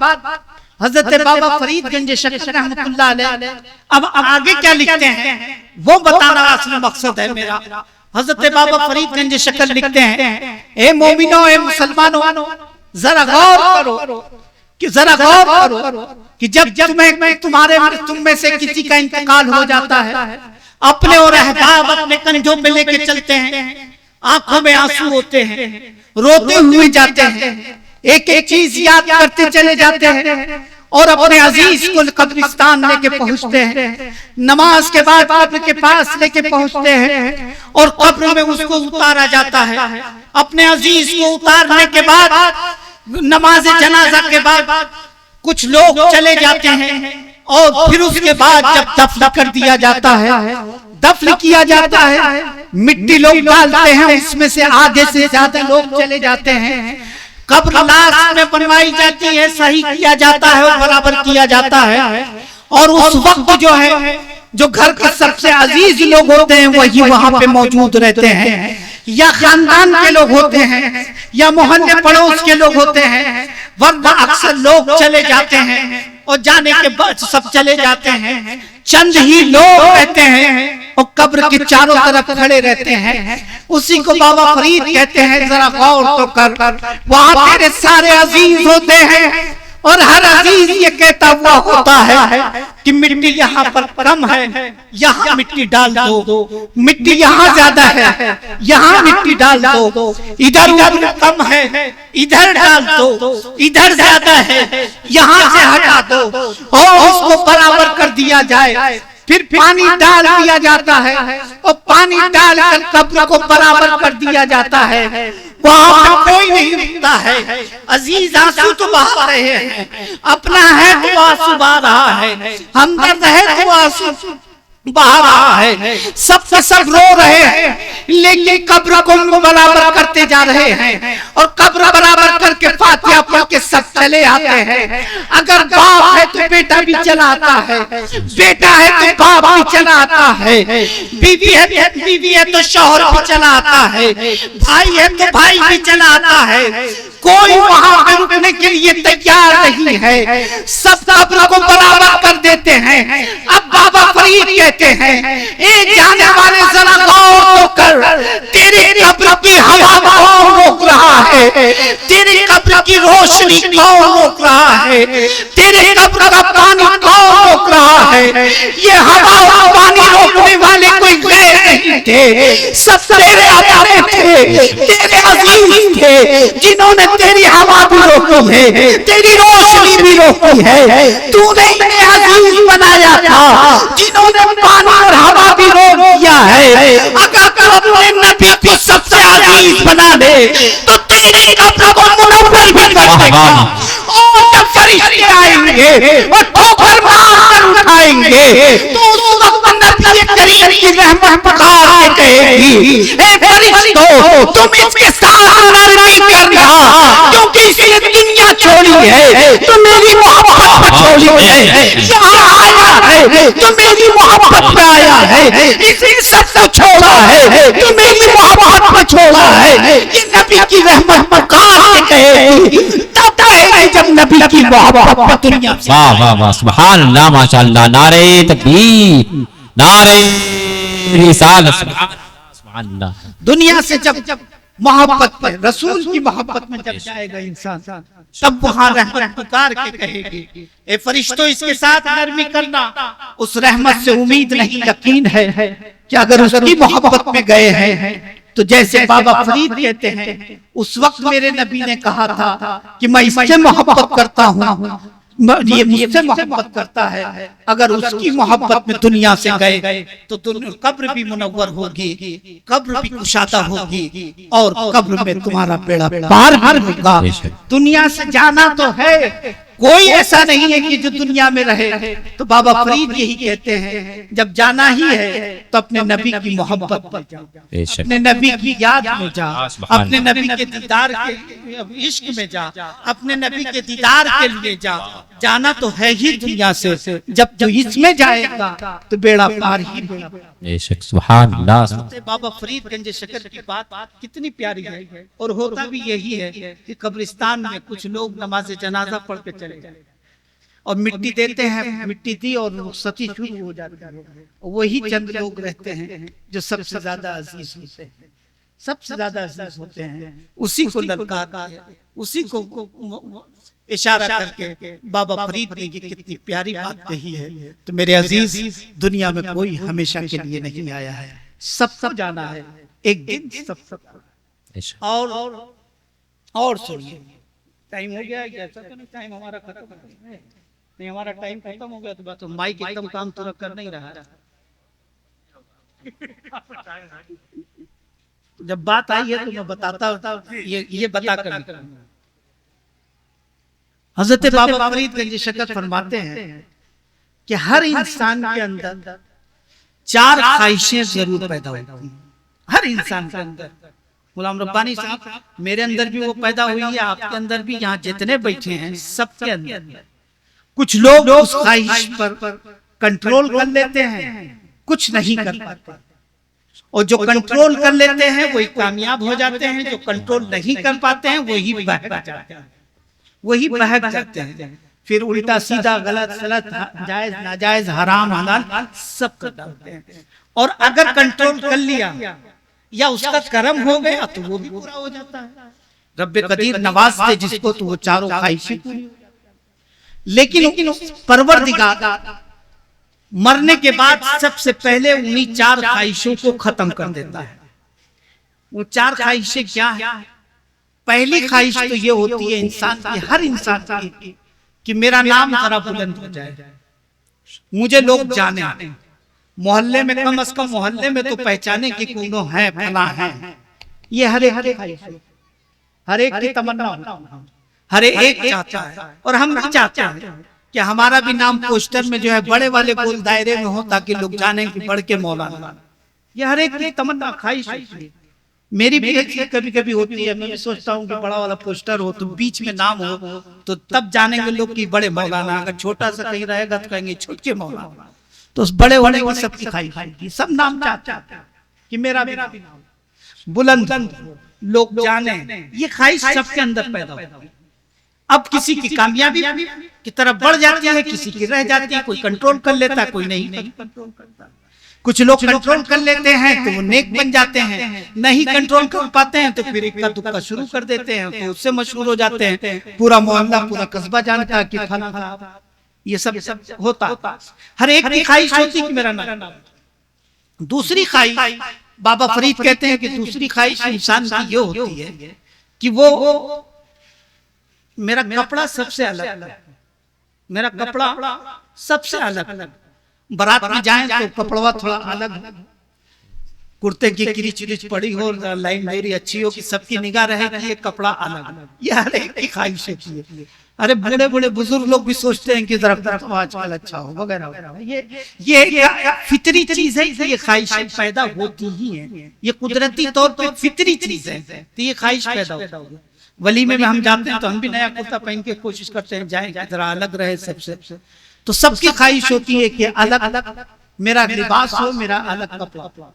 हजरत बाबा फरीदगंज शक्कर रहमतुल्लाह अलैह अब आगे क्या लिखते हैं वो बताना असल मकसद है मेरा। हजरत बाबा फरीदगंज शक्कर लिखते हैं, ए मोमिनो ए मुसलमानों, जरा गौर करो कि जब तुम में से किसी का इंतकाल हो जाता है, अपने और अहबाब अपने कंधों पे लेके चलते हैं, आंखों में आंसू होते हैं, रोते हुए जाते हैं, एक एक चीज याद करते चले जाते हैं और अपने अजीज को कब्रिस्तान लेके पहुंचते हैं। नमाज के बाद कब्र के पास लेके पहुंचते हैं और कब्र में उसको उतारा जाता है। अपने अजीज को उतारने के बाद नमाज जनाजा के बाद कुछ लोग चले जाते हैं और फिर उसके बाद जब दफन कर दिया जाता है, दफन किया जाता है, मिट्टी लोग डालते हैं, उसमें से आधे से ज्यादा लोग चले जाते हैं। कब्र लाश में बनवाई जाती है, सही किया जाता है और बराबर किया जाता है। और उस वक्त जो है जो घर के सबसे अजीज लोग होते हैं वही वहां पे मौजूद रहते हैं, या खानदान के लोग होते हैं या मोहल्ले पड़ोस के लोग होते हैं, वरना अक्सर लोग चले जाते हैं और जाने के बाद सब चले जाते हैं, चंद ही लोग रहते हैं और कब्र के चारों तरफ खड़े रहते हैं। उसी को बाबा फरीद कहते हैं, जरा गौर तो कर, वहां तेरे सारे अजीज होते हैं और हर अजीज ये कहता हुआ होता है कि मिट्टी यहाँ पर कम है, यहाँ मिट्टी डाल दो, मिट्टी यहाँ ज्यादा है, यहाँ मिट्टी डाल दो, इधर कम है, इधर डाल दो, इधर ज्यादा है, यहाँ से हटा दो और उसको बराबर कर दिया जाए। फिर पानी डाल दिया जाता है और पानी डालकर कब्र को बराबर कर दिया जाता है। वहां पर कोई नहीं रुकता है, अजीज आंसू तो बहा रहे हैं, अपना है तो आंसू बहा रहा है, हमदर्द है तो आंसू बहा रहा है, सब सब रो रहे हैं, लेकिन कब्र को बराबर करते जा रहे हैं और कब्र बराबर करके फातिहा पढ़ के सब चले आते हैं। अगर बाप है तो बेटा भी चला आता है, बेटा है तो बाप भी चला आता है, बीवी है तो शौहर भी चला आता है, भाई है तो भाई भी चला आता है, कोई वहां पे रुकने के लिए तैयार नहीं है, सब कब्र को बराबर कर देते हैं। अब बाबा फरीद कहते हैं, ए जाने वाले जरा गौर तो कर, तेरी कब्र की हवा कौन रोक रहा है, तेरी कब्र की रोशनी कौन रोक रहा है, तेरे कब्र का पानी कौन रोक रहा है। ये हवा और पानी रोकने वाले कोई गैर नहीं थे, सब तेरे अपने थे, तेरे अजीज थे, जिन्होंने तेरी हवा भी रोकी है, तेरी रोशनी भी रोकी है। तूने इन्हें अजीज बनाया था जिन्होंने पानी और हवा भी रोक दिया है। अगर तू अपने नबी को सबसे अजीज बना दे तो तेरी कब्र को मुनव्वर भी कर देगा। और जब फरिश्ते आएंगे और ठोकर मार कर उठाएंगे तो उस वक्त नबी करीम की रहमत पुकार के कहेगी, ए फरिश्तों तुम इसके साथ नरमी करना, क्योंकि इसने दुनिया छोड़ी है तो मेरी मोहब्बत छोड़ी है, यहाँ आया है तो मेरी मोहब्बत पे आया है, इसने सब कुछ छोड़ा है तो मेरी मोहब्बत पे छोड़ा है। ये नबी की रहमत पुकार के कहेगी, तब कहेगी जब नबी की मोहब्बत दुनिया से। वाह वाह वाह, सुभान अल्लाह, माशाअल्लाह, नारे तकबीर, नारे रिसालत, सुभान अल्लाह। दुनिया से जब मोहब्बत में, रसूल की मोहब्बत में जब जाएगा इंसान, तब वहां रहमत पुकार के कहेगी, ए फरिश्तों इसके साथ नरमी करना। उस रहमत से उम्मीद नहीं, यकीन है कि अगर उसकी मोहब्बत में गए हैं तो जैसे बाबा फरीद कहते हैं, उस वक्त मेरे नबी ने कहा था कि मैं इससे मोहब्बत करता हूँ, ये मुझसे मोहब्बत करता है। अगर उसकी मोहब्बत में दुनिया से गए तो कब्र भी मुनव्वर होगी, कब्र भी कुशादा होगी और कब्र में तुम्हारा बेड़ा पार होगा। दुनिया से जाना तो है, कोई ऐसा नहीं है कि जो दुनिया में रहे। तो बाबा फरीद यही कहते हैं, जब जाना ही है तो अपने नबी की मोहब्बत में जाओ, अपने नबी की याद में जा, अपने नबी के दीदार के इश्क में जा, अपने नबी के दीदार के लिए जा। जाना तो है ही दुनिया से, जब जो इसमें जाएगा तो बेड़ा पार ही होगा। सुभान अल्लाह। बाबा फरीद गंज शकर की बात कितनी प्यारी है, और होता भी यही है कि कब्रिस्तान में कुछ लोग नमाज जनाजा पढ़ के चले जाए और मिट्टी देते हैं, मिट्टी दी और सती शुरू हो जाती है। वही चंद लोग रहते हैं जो सबसे ज्यादा अजीज होते हैं, सबसे ज्यादा अजीज होते हैं, उसी को ललकारते हैं, उसी को इशारा करके बाबा फरीद ने ये कितनी प्यारी बात कही है। तो मेरे अजीज, दुनिया में कोई हमेशा के लिए नहीं आया है, सब जाना है एक दिन, सब। और सुनिए, टाइम हो गया, ऐसा तो नहीं टाइम हमारा खत्म नहीं, हमारा टाइम खत्म हो गया तो बात, माइक एकदम काम तुरंत कर नहीं रहा। जब बात आई है तो मैं बताता, ये बता कर हजरत बाबा फरीद गंज शकर फरमाते हैं कि हर इंसान के अंदर 4 ख्वाहिशें जरूर पैदा होती हैं, हर इंसान के अंदर। गुलाम रब्बानी साहब, मेरे अंदर भी वो पैदा हुई है, आपके अंदर भी, यहाँ जितने बैठे हैं सबके अंदर। कुछ लोग उस ख्वाहिश पर कंट्रोल कर लेते हैं, कुछ नहीं कर पाते, और जो कंट्रोल कर लेते हैं वही कामयाब हो जाते हैं, जो कंट्रोल नहीं कर पाते हैं वही बहक जाते हैं, वही बहक जाते हैं। फिर उल्टा सीधा, गलत सलत, जायज नाजायज, हराम हलाल सब कर डालते हैं। और अगर कंट्रोल कर लिया या उसका कर्म हो गया तो वो भी पूरा हो जाता है। रब्बे कदीर नवाजते जिसको तो वो चारों ख्वाहिशें पूरी। लेकिन परवरदिगार मरने के बाद सबसे पहले उन्हीं 4 ख्वाहिशों को खत्म कर देता है। वो 4 ख्वाहिशें क्या है? पहली ख्वाहिश तो ये होती है इंसान की, हर इंसान की, कि मेरा नाम जरा बुलंद हो जाए, मुझे लोग जाने, मोहल्ले में, कम से कम मोहल्ले में तो पहचाने कि कौन है, फला है। ये हर एक की तमन्ना होती है। हर एक चाहता है, और हम भी चाहते हैं कि हमारा भी नाम पोस्टर में जो है बड़े वाले गोल दायरे में हो, ताकि लोग जाने कि बढ़ के मौलाना। ये हर एक की तमन्ना ख्वाहिश है। मेरी भी कभी कभी होती है, मैं भी सोचता हूँ कि बड़ा वाला पोस्टर हो तो बीच में नाम हो, तो तब जानेंगे लोग कि बड़े मौलाना। अगर छोटा सा कहीं रहेगा तो कहेंगे छोटे मौलाना। तो उस बड़े वाले की सबकी ख्वाहिश है, सब नाम चाहते हैं कि मेरा भी नाम बुलंद लोग जाने। ये ख्वाहिश सबके अंदर पैदा होती है। अब किसी की कामयाबी की तरफ बढ़ जाती है, किसी की रह जाती है। कोई कंट्रोल कर लेता है, कोई नहीं कंट्रोल करता। कुछ लोग कंट्रोल कर लेते हैं तो वो नेक बन जाते हैं, नहीं कंट्रोल कर पाते हैं तो फिर इक्का दुक्का शुरू कर देते हैं, तो उससे मशहूर हो जाते हैं। पूरा मोहल्ला पूरा कस्बा जानता है कि फला फला। ये सब होता। हर एक की ख्वाहिश होती कि मेरा नाम। दूसरी ख्वाहिश, बाबा फरीद कहते हैं कि दूसरी ख्वाहिश इंसान की ये होती है कि वो मेरा कपड़ा सबसे अलग, मेरा कपड़ा सबसे अलग। बारात में जाएं तो कपड़वा थोड़ा अलग, कुर्ते की किरीच पड़ी हो, लाइन मेरी अच्छी हो कि सबकी निगाह रहे कि ये कपड़ा अलग। ये हर एक की ख्वाहिश होती है। अरे बड़े बड़े बुजुर्ग लोग भी सोचते हैं कि जरा तो आजकल अच्छा हो वगैरह। ये फितरी चीज है, ये ख्वाहिश पैदा होती ही है। ये कुदरती तौर पे फितरी चीज है, तो ये ख्वाहिश पैदा होती है। वलीमे में हम जाते हैं तो हम भी नया कुर्ता पहन के कोशिश करते हैं जाएं जरा अलग रहे सबसे। तो सबकी ख्वाहिश होती है कि अलग अलग मेरा लिबास हो, मेरा अलग कपड़ा।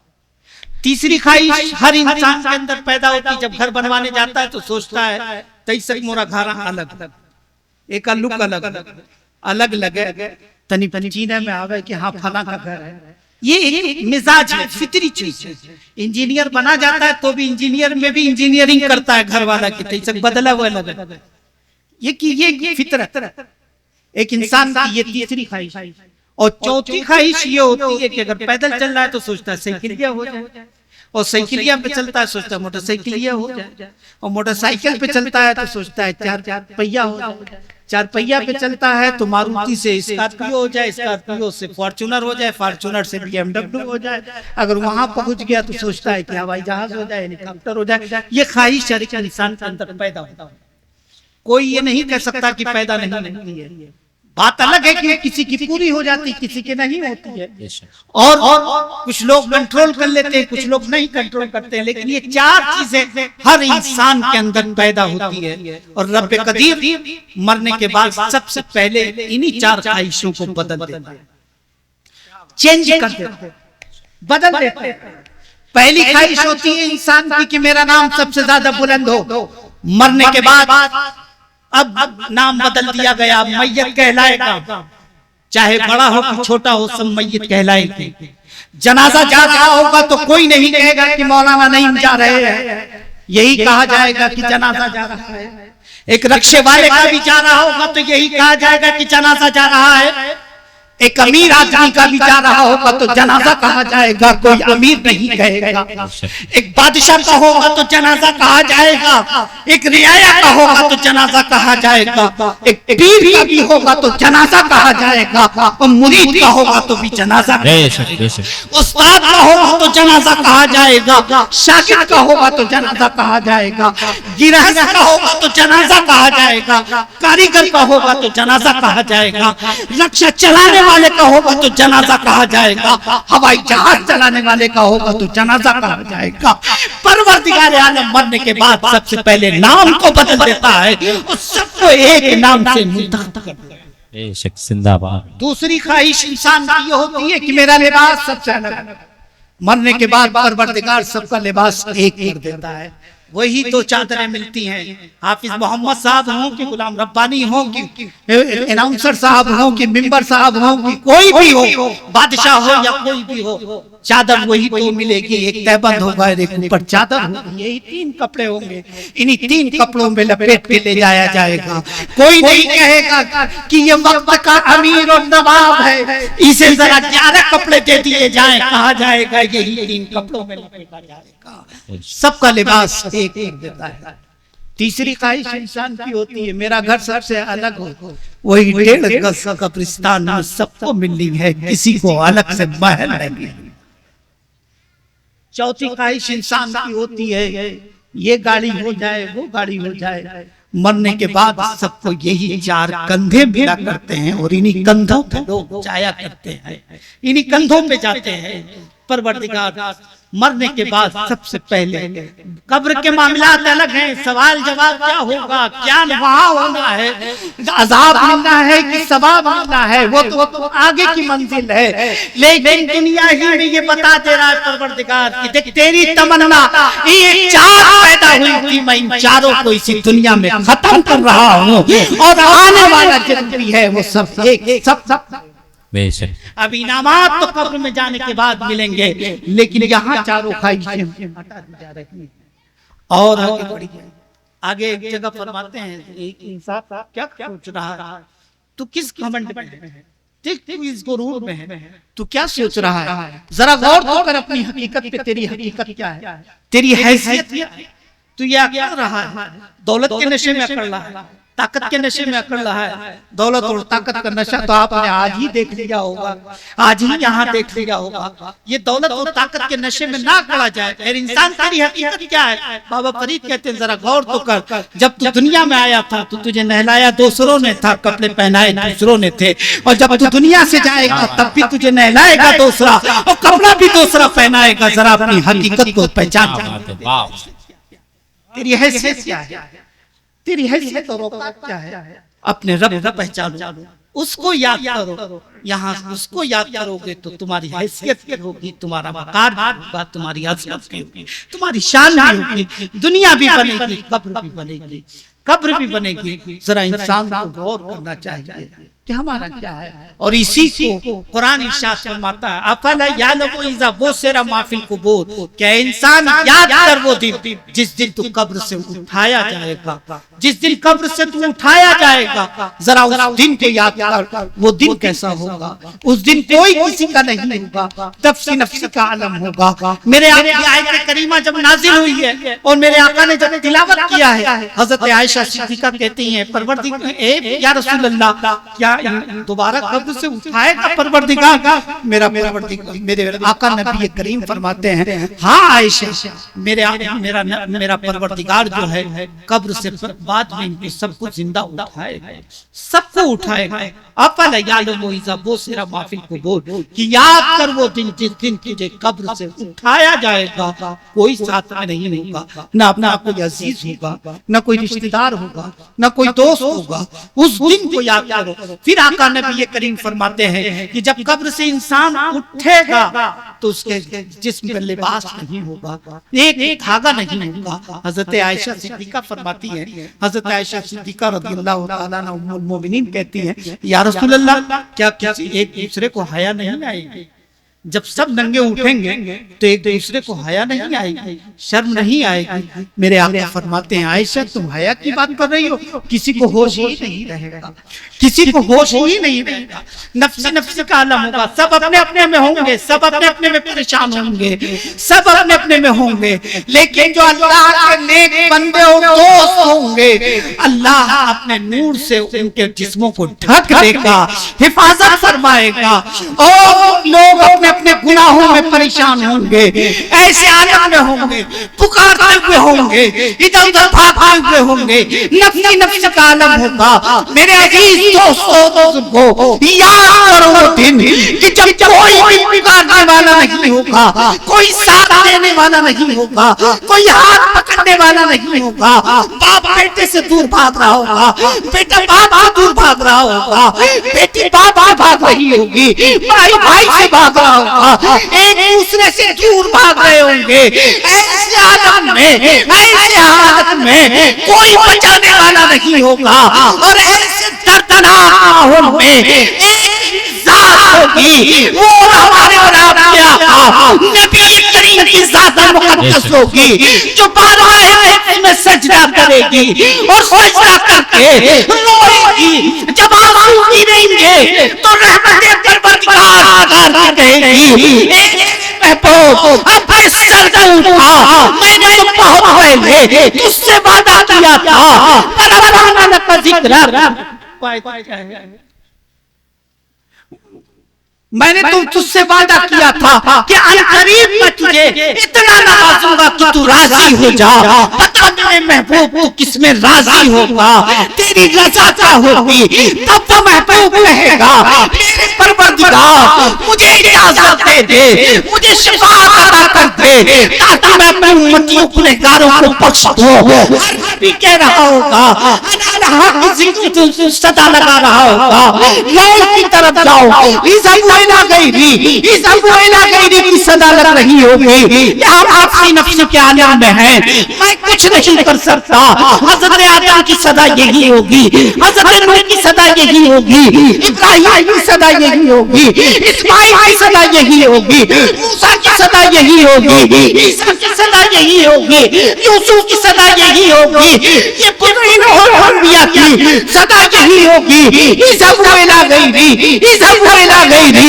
तीसरी ख्वाहिश हर इंसान के अंदर पैदा होती है। जब घर बनवाने जाता है तो सोचता है तैसक मोरा घर अलग, एक लुक अलग लगे, तनी चीने में आवे कि हाँ फला का घर है। ये एक मिजाज है, फितरी चीज है। इंजीनियर बना जाता है तो भी इंजीनियर में भी इंजीनियरिंग करता है घर वाला की तैसक बदला हुआ लगे। ये फितरत एक इंसान की ये तीसरी ख्वाहिश। और चौथी ख्वाहिश ये होती है कि अगर पैदल चल रहा है तो सोचता है साइकिलिया हो जाए, और साइकिलिया पे चलता है सोचता है मोटरसाइकिलिया हो जाए, और मोटरसाइकिल पे चलता है तो सोचता है चार पहिया हो जाए, चार पहिया पे चलता है तो मारुति से स्कॉर्पियो हो जाए, स्कॉर्पियो से फॉर्च्यूनर हो जाए, फॉर्च्यूनर से BMW हो जाए। अगर वहां पहुंच गया तो सोचता है कि हवाई जहाज हो जाए, हेलीकॉप्टर हो जाए। ये ख्वाहिश हर एक इंसान के अंदर पैदा होता है। कोई ये नहीं कह सकता कि पैदा नहीं होती है। बात अलग है कि किसी की पूरी हो जाती, किसी की नहीं होती है। और कुछ लोग कंट्रोल कर लेते हैं, कुछ लोग नहीं कंट्रोल करते हैं। लेकिन ये चार चीजें हर इंसान के अंदर पैदा होती है। और रब्बे कदीर मरने के बाद सबसे पहले इन्हीं चार ख्वाहिशों को बदल देता है, चेंज कर देता है, बदल देता है। पहली ख्वाहिश होती है इंसान की कि मेरा नाम सबसे ज्यादा बुलंद हो। मरने के बाद अब नाम बदल दिया गया, मैयत कहलाएगा। चाहे बड़ा हो कि छोटा हो, सब मैयत कहलाएगी। जनाजा जा रहा होगा तो कोई नहीं कहेगा कि मौलाना नहीं जा रहे हैं, यही कहा जाएगा कि जनाजा जा रहा है। एक रक्शे वाले का भी जा रहा होगा तो यही कहा जाएगा कि जनाजा जा रहा है। एक अमीर आदमी का भी जा रहा होगा तो जनाजा कहा जाएगा, कोई अमीर नहीं कहेगा। एक बादशाह का होगा तो जनाजा कहा जाएगा, एक रियाया का होगा तो जनाजा कहा जाएगा, एक पीर का भी होगा तो जनाजा कहा जाएगा, और मुरीद का होगा तो भी जनाजा, उस्ताद का होगा तो जनाजा कहा जाएगा, शागिर्द का होगा तो जनाजा कहा जाएगा, गिरहस्त का होगा तो जनाजा कहा जाएगा, कारीगर का होगा तो जनाजा कहा जाएगा, रक्षा चलाने वाले का होगा तो जनाजा कहा जाएगा, हवाई जहाज चलाने वाले का होगा तो जनाजा कहा जाएगा। परवरदिगार आलम मरने के बाद सबसे पहले नाम को बदल देता है और सबको एक नाम से मुंतखब कर देता है। बेशक जिंदाबाद। दूसरी ख्वाहिश इंसान की ये होती है कि मेरा लिबास सबसे अलग। मरने के बाद परवरदिगार सबका लिबास एक कर देता है। वही दो चादरें मिलती हैं। हाफिज मोहम्मद साहब हों कि गुलाम रब्बानी हों कि अनाउंसर साहब हों कि मिंबर साहब हों कि कोई भी हो, बादशाह हो या कोई भी हो, चादर वही तो मिलेगी। एक तहबंद होगा, एक ऊपर चादर होगी, यही तीन कपड़े होंगे। इन्हीं तीन कपड़ों में लपेट के ले जाया जाएगा। कोई नहीं कहेगा कि ये वक्त का अमीर और नवाब है, इसे जरा 11 कपड़े दे दिए जाएं। कहा जाएगा यही तीन कपड़ों में लपेटा जाएगा। सबका लिबास एक कर देता है। तीसरी ख्वाहिश इंसान की होती है मेरा घर सबसे अलग हो। वही 1.5 गज का कब्रिस्तान में सबको मिलनी है, किसी को अलग से महल नहीं। चौथी ख्वाहिश इंसान की होती है ये गाड़ी हो जाए, वो गाड़ी हो जाए, मरने के बाद सबको यही चार कंधे मिला करते हैं और इन्हीं कंधों पे लोग जाया करते हैं, इन्हीं कंधों पे जाते हैं। परवरदिगार मरने के बाद सबसे पहले कब्र के मामलात अलग हैं, सवाल जवाब क्या होगा, क्या वहां होना है, अजाब मिलना है कि सवाब मिलना है, वो तो आगे की मंजिल है। लेकिन दुनिया ही में ये बता दे रहा है परवरदिगार कि देख तेरी तमन्ना ये चार पैदा हुई थी, मैं इन चारों को इसी दुनिया में खत्म कर रहा हूँ और आने वाला जिंदगी है वो सब एक सब बेशक अब इनामात तो कब्र में जाने के बाद मिलेंगे, लेकिन यहाँ चारों ख्वाहिशें हटा दी जा रही हैं और आगे बढ़ी है। आगे एक जगह फरमाते हैं एक इंसान क्या सोच रहा है, तू किस घमंड में है, ठीक तू इस गुरूर में है, तू क्या सोच रहा है, जरा गौर तो कर अपनी हकीकत पे, तेरी हकीकत क्या है, तेरी हैसियत क्या है, तू ये कर रहा है, दौलत के नशे में अकड़ रहा है, ताकत के नशे में अकड़ रहा है। दौलत और ताकत का नशा तो आपने आज ही देख लिया होगा, आज ही यहाँ देख लिया होगा। ये दौलत और ताकत के नशे में ना अकड़ा जाए। फिर इंसान तेरी हकीकत क्या है? बाबा फरीद कहते हैं जरा गौर तो कर, जब तू दुनिया में आया था तो तुझे नहलाया दूसरों ने था, कपड़े पहनाए दूसरों ने थे, और जब तू दुनिया से जाएगा तब भी तुझे नहलाएगा दूसरा और कपड़ा भी दूसरा पहनाएगा। जरा अपनी हकीकत को पहचान, तेरी हैसियत क्या है, तेरी हैसियत और औकात क्या है, अपने रब को पहचानो, उसको याद करो। यहाँ उसको याद करोगे तो तुम्हारी हैसियत भी होगी, तुम्हारा वकार भी होगा, तुम्हारी अज़मत भी होगी, तुम्हारी शान भी होगी, दुनिया भी बनेगी, कब्र भी बनेगी, कब्र भी बनेगी। जरा इंसान को गौर करना चाहिए कि हमारा क्या है। और इसी को कुरान इरशाद फरमाता है अफला यालमु इज़ा बुसिरा मा फिल कुबूर, क्या इंसान याद कर वो दिन जिस दिन तू कब्र से उठाया जाएगा, जिस दिन कब्र से तू उठाया जाएगा, जरा उस दिन को याद कर। वो दिन कैसा होगा? उस दिन कोई किसी का नहीं होगा, नफ्सी नफ्सी का आलम होगा। मेरे आयत करीमा जब नाजिल हुई है और मेरे आका ने जब तिलावत किया है, हजरत आयशा सिद्दीका कहती हैं परवरदिगार या रसूल अल्लाह, क्या दोबारा कब्र से उठाएगा परवरदिगार? मेरा परवरदिगार मेरे आका नबी करीम फरमाते हैं हाँ आयशा, मेरा परवरदिगार जो है कब्र से बाद में इनको सबको जिंदा उठाएगा, सबको उठाएगा। अफला यालमु इज़ा बुसिरा मा फिल कुबूर, कि याद कर वो दिन जिस दिन तुझे कब्र से उठाया जाएगा, कोई साथ में नहीं होगा, ना अपना कोई अजीज होगा, ना कोई रिश्तेदार होगा, ना कोई दोस्त होगा। उस दिन को याद करो। फिर आका नबी करीम फरमाते हैं कि जब कब्र से इंसान उठेगा तो उसके जिस्म में लिबास नहीं होगा, एक धागा नहीं होगा। हजरत आयशा सिद्दीका फरमाती है, हजरत आयशा सिद्दीका रज़ियल्लाहु ताला अन्हा उम्मुल मोमिनीन कहती हैं या रसूल अल्लाह, क्या किसी एक दूसरे को हया नहीं आएगी? जब सब नंगे उठेंगे तो एक दूसरे को हया नहीं आएगी, शर्म नहीं आएगी? मेरे आका फरमाते हैं आयशा तुम हया की बात कर रही हो, किसी को होश ही नहीं रहेगा, किसी को होश ही नहीं रहेगा, नफ्स नफ्स का आलम होगा, सब अपने अपने में होंगे, सब अपने अपने में परेशान होंगे, सब अपने अपने में होंगे। लेकिन जो अल्लाह के नेक बंदे और दोस्त होंगे, अल्लाह अपने नूर से उनके जिस्मों को ढक देगा, हिफाजत फरमाएगा, और लोग अपने अपने गुनाहों में परेशान होंगे, ऐसे आलम में होंगे, पुकारते हुए होंगे, इधर उधर भागते हुए होंगे, नफ्सी नफ्सी का आलम होगा। मेरे अजीज दोस्तों याद करो वो दिन कि जब कोई भी पुकारने वाला नहीं होगा, कोई साथ देने वाला नहीं होगा, कोई हाथ पकड़ने वाला नहीं होगा, बाप बेटे से दूर भाग रहा होगा, बेटा बाप से दूर भाग रहा होगा, बेटी बाप से भाग रही होगी, भाई भाई से भाग रहा होगा, एक दूसरे से दूर भाग रहे होंगे। ऐसे आलम में, ऐसे हालत में कोई बचाने वाला नहीं होगा, और ऐसे दर्दनाक माहौल में एक जात होगी, वो हमारे और आपके आका नबी करीम की जात मुकद्दस होगी, जो बारगाह में सजदा करेगी और सजदा करके रोएगी। जब आंसू गिरेंगे तो रहमत परवरदिगार कहेगी महबूब अब सर उठा, मैंने तो बहुत पहले तुझसे वादा किया था, मैंने तुझसे वादा किया था कि अनकरीब मैं तुझे इतना नवाजूंगा कि तू राजी हो जा। पता मेरे महबूब तू किसमें राजी होगा, तेरी रजा क्या होगी, तब वो महबूब कहेगा मेरे परवरदिगार मुझे इजाजत दे दे, मुझे शफाअत अता कर दे ताकि मैं अपने उम्मतियों गुनहगारों को बख्श दूं। हर नबी कह रहा होगा अल्लाह की जिक्र सदा लगा रहा होगा, लौट की तरफ जाओ, इज़ा गैरी की सदा लग रही होगी। हम आपसी नफ्स के आलम में हैं, मैं कुछ नहीं कर सकता। हज़रत आदम की सदा यही होगी, हज़रत नूह की सदा यही होगी, इब्राहिम की सदा यही होगी, इस्माइल की सदा यही होगी, मूसा की सदा यही होगी, ईसा की सदा यही होगी, यूसुफ की सदा यही होगी, ये पुराने अंबिया की सदा यही होगी। इज़ा गैरी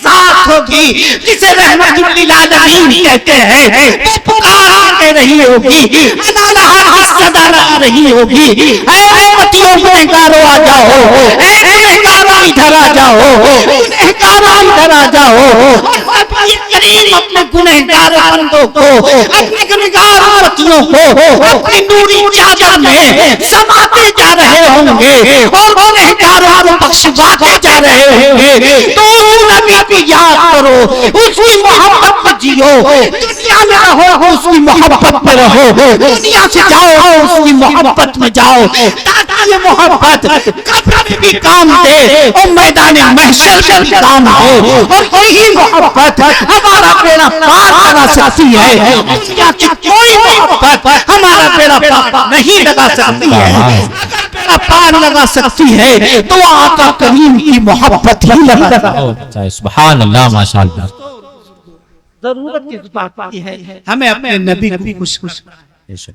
साथ होगी जिसे रहमतुल लिल आलमीन कहते हैं, वो पुकार के रही होगी, अल्लाह सदा लगा रही होगी। ऐ उम्मतियों गुनहगारों आ जाओ, ऐ गुनहगारों इधर आ जाओ, गुनहगारों इधर आ जाओ। करीम अपने गुनहगार बंदों को, अपने गुनहगार उम्मतियों को अपनी नूरी चादर में समाते जा रहे होंगे और गुनहगारों को बख्शवाते जा रहे होंगे। तो नबी को याद करो, उसकी मोहब्बत में जियो, दुनिया में रहो उसकी मोहब्बत में रहो, दुनिया से जाओ उसकी मोहब्बत में जाओ, ताकि ये मोहब्बत कब्र में भी काम दे और मैदान महशर में भी काम दे। और यही मोहब्बत हमारा बेड़ा पार करा सकती है, दुनिया की कोई मोहब्बत हमारा बेड़ा पार नहीं लगा सकती है। पार लगा सकती है तो आका करीम की मोहब्बत ही लगा। सुभान अल्लाह, माशाअल्लाह। जरूरत किस बात की है, हमें अपने नबी को खुश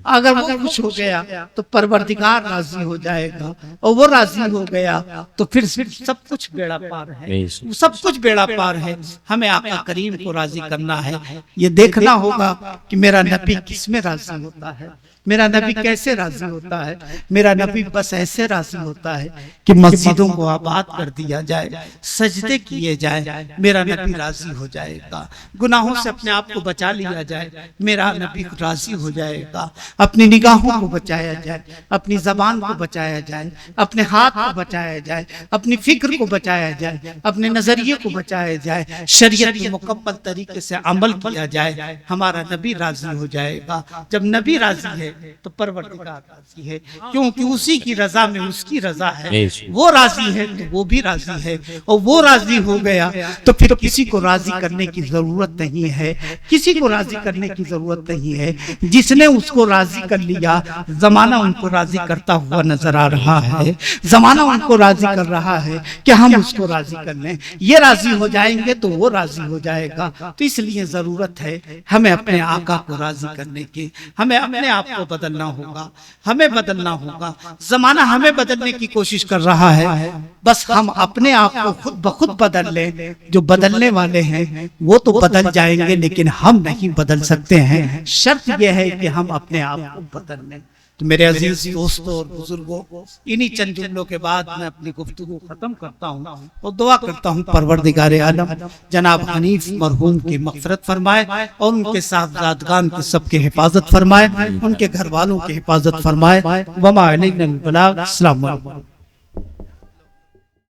अगर वो खुश हो गया तो परवरदिगार राजी हो जाएगा, और वो राजी हो गया तो फिर सब कुछ बेड़ा पार है, सब कुछ बेड़ा पार है। हमें आका करीम को राजी करना है, ये देखना होगा कि मेरा नबी किस में राजी होता है, मेरा नबी कैसे राजी होता है। मेरा नबी बस ऐसे राजी होता है कि मस्जिदों को आबाद कर दिया जाए, सजदे किए जाए, मेरा नबी राजी हो जाएगा। गुनाहों से अपने आप को बचा लिया जाए, मेरा नबी राजी हो जाएगा। अपनी निगाहों को बचाया जाए, अपनी जबान को बचाया जाए, अपने हाथ को बचाया जाए, अपनी फिक्र को बचाया जाए, अपने नजरिए को बचाया जाए, शरीयत में मुकम्मल तरीके से अमल किया जाए, हमारा नबी राजी हो जाएगा। जब नबी राजी है तो परवरदिगार राजी है, क्योंकि उसी की रजा में उसकी रजा है। वो राजी है तो वो भी राजी है, और वो राजी हो गया तो फिर किसी को राजी करने की जरूरत नहीं है, किसी को राजी करने की जरूरत नहीं है। जिसने उसको राजी कर लिया, जमाना उनको राजी करता हुआ नजर आ रहा है, जमाना उनको राजी कर रहा है कि हम उसको राजी कर लें। ये राजी हो जाएंगे तो वो राजी हो जाएगा। तो इसलिए जरूरत है हमें अपने आका को राजी करने की, हमें अपने आप को बदलना होगा, हमें बदलना होगा। जमाना हमें बदलने की कोशिश कर रहा है, बस हम अपने आप को खुद ब खुद बदल लें। जो बदलने वाले हैं वो तो बदल जाएंगे, लेकिन हम नहीं बदल सकते हैं। शर्त यह है कि हम अपने आप को बदल लें। तो मेरे अजीज दोस्तों और बुजुर्गों, इन्हीं चंद जुमलों के बाद मैं अपनी गुफ्तगू खत्म करता हूँ और दुआ करता हूँ परवरदिगार आलम जनाब हनीफ मरहूम की मग़फ़िरत फरमाए और उनके साहबजादगान की सबकी हिफाजत फरमाए, उनके घर वालों की हिफाजत फरमाए। वमा अलैना इल्ला अल बलाग। अस्सलामु अलैकुम।